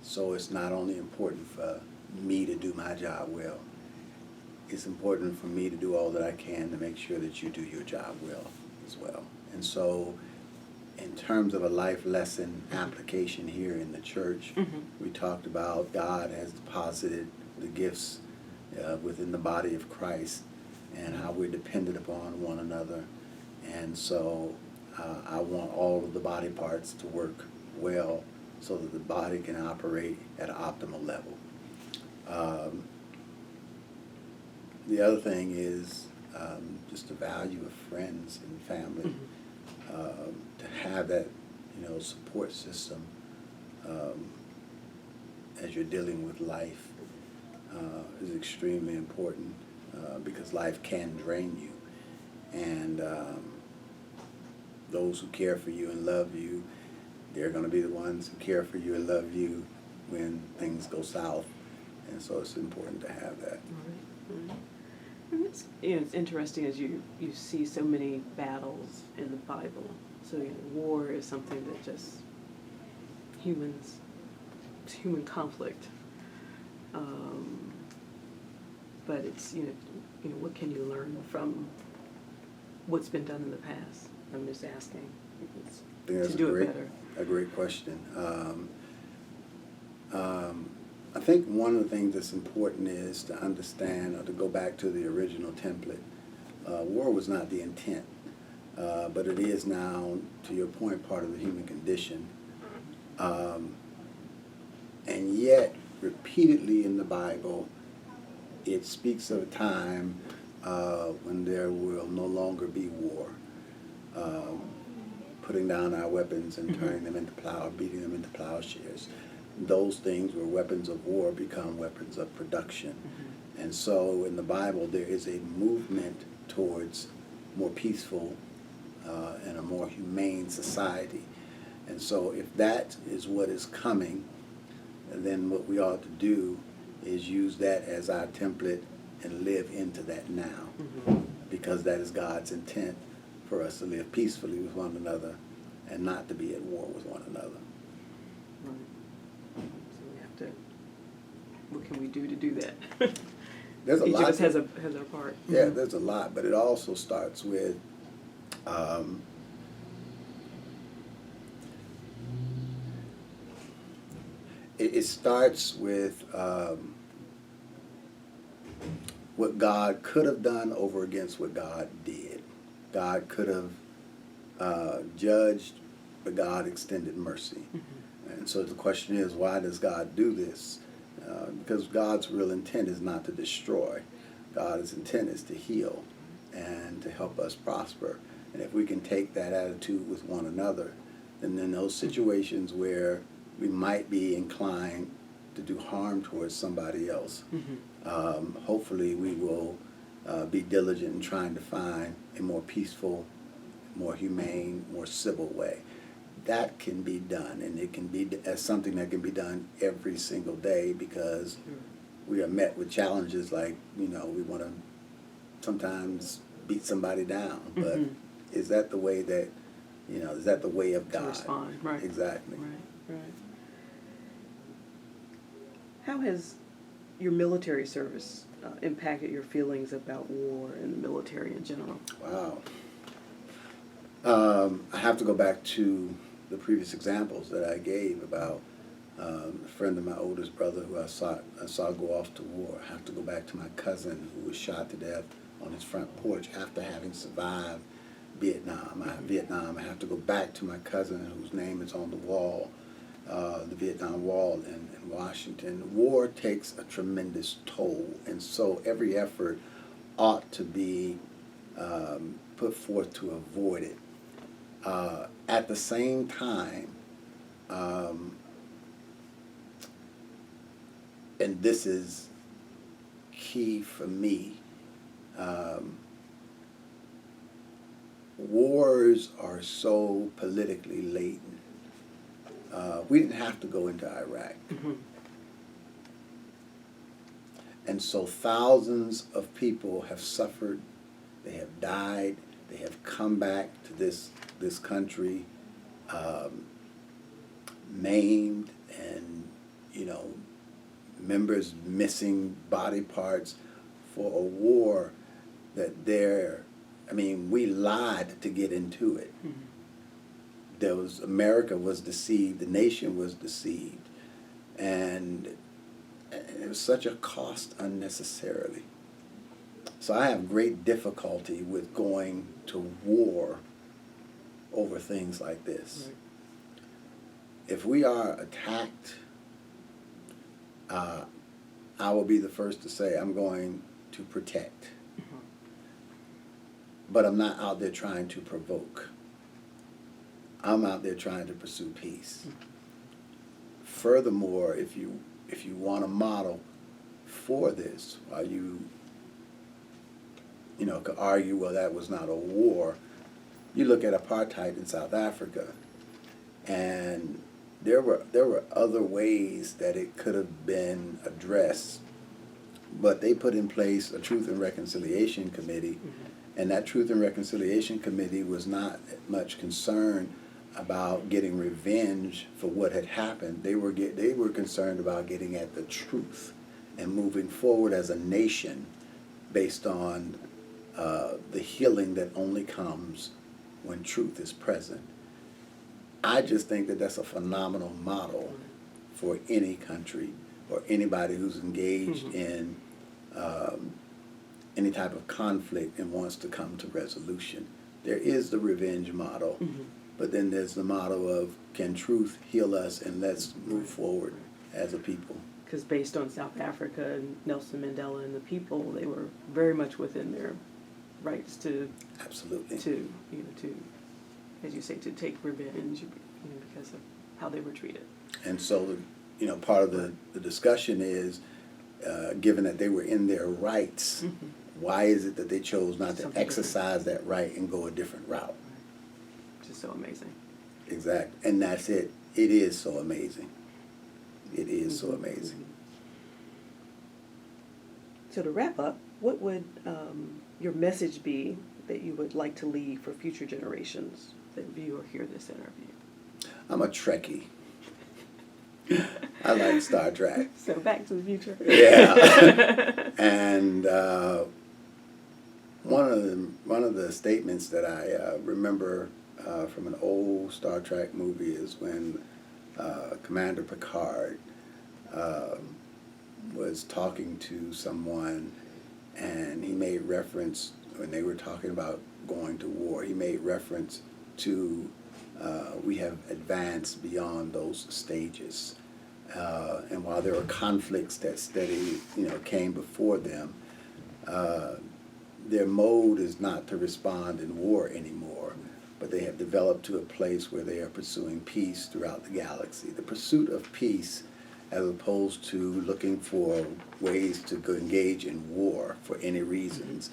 so it's not only important for me to do my job well, it's important for me to do all that I can to make sure that you do your job well as well. And so in terms of a life lesson application here in the church, we talked about God has deposited the gifts within the body of Christ and how we're dependent upon one another. And so I want all of the body parts to work well so that the body can operate at an optimal level. The other thing is just the value of friends and family. To have that, support system as you're dealing with life is extremely important because life can drain you. And those who care for you and love you, they're going to be the ones who care for you and love you when things go south. And so it's important to have that. Right. And it's interesting as you see so many battles in the Bible. So war is something that just human conflict. But it's what can you learn from what's been done in the past? I'm just asking to do it better. A great question. I think one of the things that's important is to understand, or to go back to the original template. War was not the intent, but it is now, to your point, part of the human condition. And yet, repeatedly in the Bible, it speaks of a time when there will no longer be war. Putting down our weapons and turning them into beating them into plowshares. Those things were weapons of war become weapons of production. And so in the Bible there is a movement towards more peaceful and a more humane society. And so if that is what is coming, then what we ought to do is use that as our template and live into that now, because that is God's intent for us to live peacefully with one another and not to be at war with one another. Right. So we have to, what can we do to do that? There's a Each lot. of us has a part. Yeah, there's a lot, but it also starts with it starts with what God could have done over against what God did. God could have judged, but God extended mercy. And so the question is, why does God do this? Because God's real intent is not to destroy. God's intent is to heal and to help us prosper. And if we can take that attitude with one another, then in those situations where we might be inclined to do harm towards somebody else, hopefully we will be diligent in trying to find a more peaceful, more humane, more civil way. That can be done, and it can be as something that can be done every single day, because we are met with challenges like, we want to sometimes beat somebody down, but is that the way that, is that the way of God? To respond, right. Exactly. Right. How has your military service impacted your feelings about war and the military in general? Wow. I have to go back to the previous examples that I gave about a friend of my oldest brother who I saw go off to war. I have to go back to my cousin who was shot to death on his front porch after having survived Vietnam. I have to go back to my cousin whose name is on the wall, the Vietnam Wall in Washington. War takes a tremendous toll, and so every effort ought to be put forth to avoid it. At the same time, and this is key for me, wars are so politically laden. We didn't have to go into Iraq. And so thousands of people have suffered, they have died, they have come back to this country maimed and, members missing body parts for a war that we lied to get into it. America was deceived, the nation was deceived, and it was such a cost unnecessarily. So I have great difficulty with going to war over things like this. Right. If we are attacked, I will be the first to say I'm going to protect. But I'm not out there trying to provoke. I'm out there trying to pursue peace. Furthermore, if you want a model for this, while you could argue, well, that was not a war, you look at apartheid in South Africa, and there were other ways that it could have been addressed, but they put in place a Truth and Reconciliation Committee, and that Truth and Reconciliation Committee was not much concerned about getting revenge for what had happened. They were concerned about getting at the truth and moving forward as a nation based on the healing that only comes when truth is present. I just think that that's a phenomenal model for any country or anybody who's engaged in any type of conflict and wants to come to resolution. There is the revenge model, but then there's the model of, can truth heal us, and let's move forward as a people. Because based on South Africa and Nelson Mandela and the people, they were very much within their rights to, Absolutely. to as you say, to take revenge, because of how they were treated. And so, part of the discussion is, given that they were in their rights, why is it that they chose not to Something exercise that right and go a different route? Which is so amazing. Exactly. And that's it. It is so amazing. It is so amazing. So to wrap up, what would your message be that you would like to leave for future generations that view or hear this interview? I'm a Trekkie. I like Star Trek. So Back to the Future. Yeah. And one of the statements that I remember from an old Star Trek movie is when Commander Picard was talking to someone, and he made reference, when they were talking about going to war, he made reference to we have advanced beyond those stages. And while there were conflicts that came before them, their mode is not to respond in war anymore, but they have developed to a place where they are pursuing peace throughout the galaxy. The pursuit of peace, as opposed to looking for ways to engage in war for any reasons.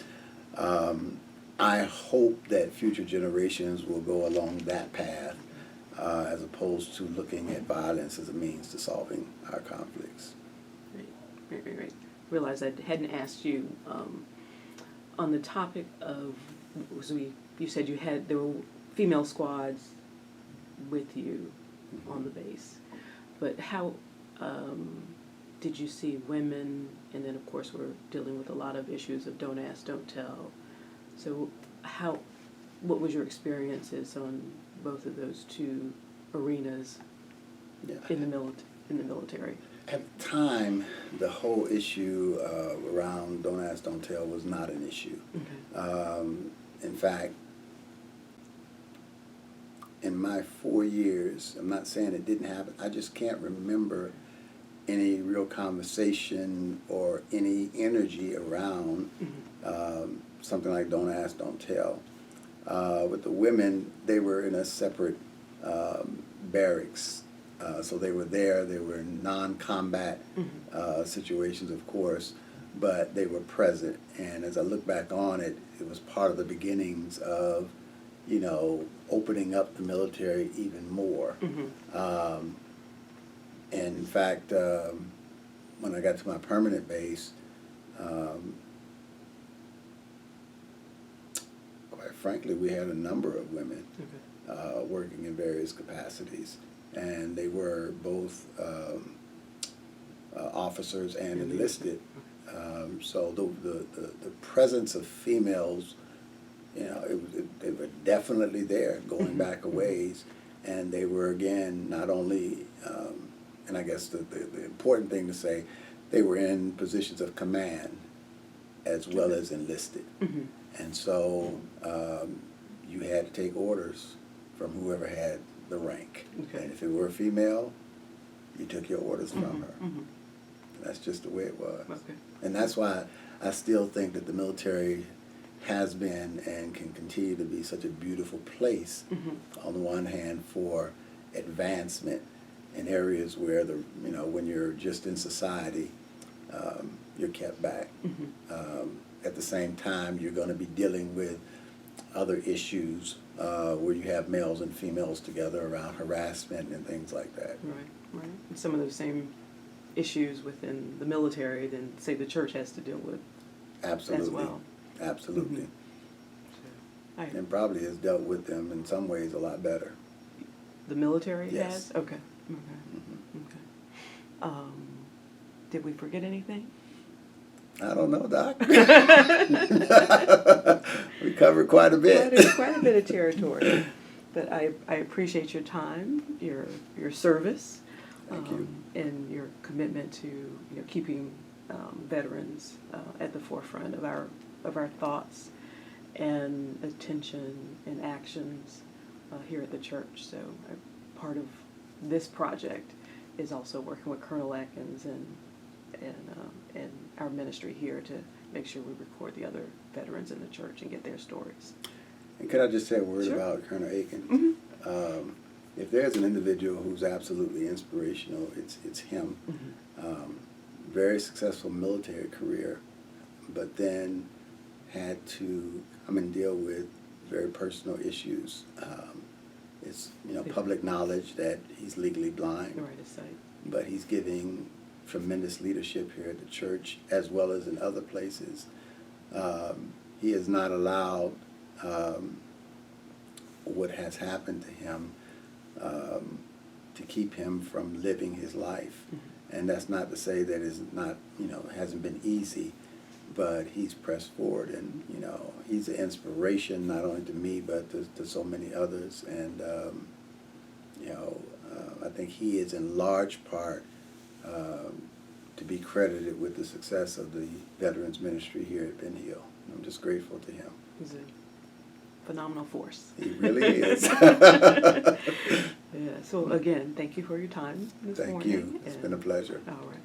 I hope that future generations will go along that path, as opposed to looking at violence as a means to solving our conflicts. Right. Realize I hadn't asked you on the topic of, you said there were female squads with you on the base, but how did you see women? And then of course we're dealing with a lot of issues of don't ask, don't tell. So what was your experiences on both of those two arenas in the military? At the time, the whole issue around don't ask, don't tell was not an issue. Okay. In fact, in my 4 years, I'm not saying it didn't happen, I just can't remember any real conversation or any energy around something like don't ask, don't tell. With the women, they were in a separate barracks. So they were there. They were in non-combat situations, of course, but they were present. And as I look back on it, it was part of the beginnings of, opening up the military even more. And in fact, when I got to my permanent base, quite frankly, we had a number of women working in various capacities. And they were both officers and enlisted. So the presence of females, they were definitely there, going back a ways. And they were, again, not only, and I guess the important thing to say, they were in positions of command as well as enlisted. And so you had to take orders from whoever had the rank. And if it were a female, you took your orders from her. That's just the way it was. And that's why I still think that the military has been and can continue to be such a beautiful place, on the one hand, for advancement in areas where when you're just in society, you're kept back. At the same time, you're going to be dealing with other issues where you have males and females together around harassment and things like that. Right. And some of those same issues within the military than, say, the church has to deal with. Absolutely. As well. Absolutely. So, and probably has dealt with them in some ways a lot better. The military Yes. has? Okay. Did we forget anything? I don't know, Doc. We covered quite a bit. Quite a bit of territory. But I appreciate your time, your service, Thank you. and your commitment to keeping veterans at the forefront of our thoughts and attention and actions here at the church. So part of this project is also working with Colonel Atkins and our ministry here to make sure we record the other veterans in the church and get their stories. And could I just say a word Sure. about Colonel Atkins? If there's an individual who's absolutely inspirational, it's him. Very successful military career, but then had to come and deal with very personal issues. It's public knowledge that he's legally blind, Right, his sight. but he's giving tremendous leadership here at the church as well as in other places. He has not allowed what has happened to him to keep him from living his life. Mm-hmm. And that's not to say that it's not, hasn't been easy, but he's pressed forward, and he's an inspiration not only to me but to so many others. And I think he is in large part to be credited with the success of the veterans ministry here at Ben Hill. I'm just grateful to him. He's a phenomenal force. He really is. Yeah. So again, thank you for your time this morning. Thank you. It's been a pleasure. All right.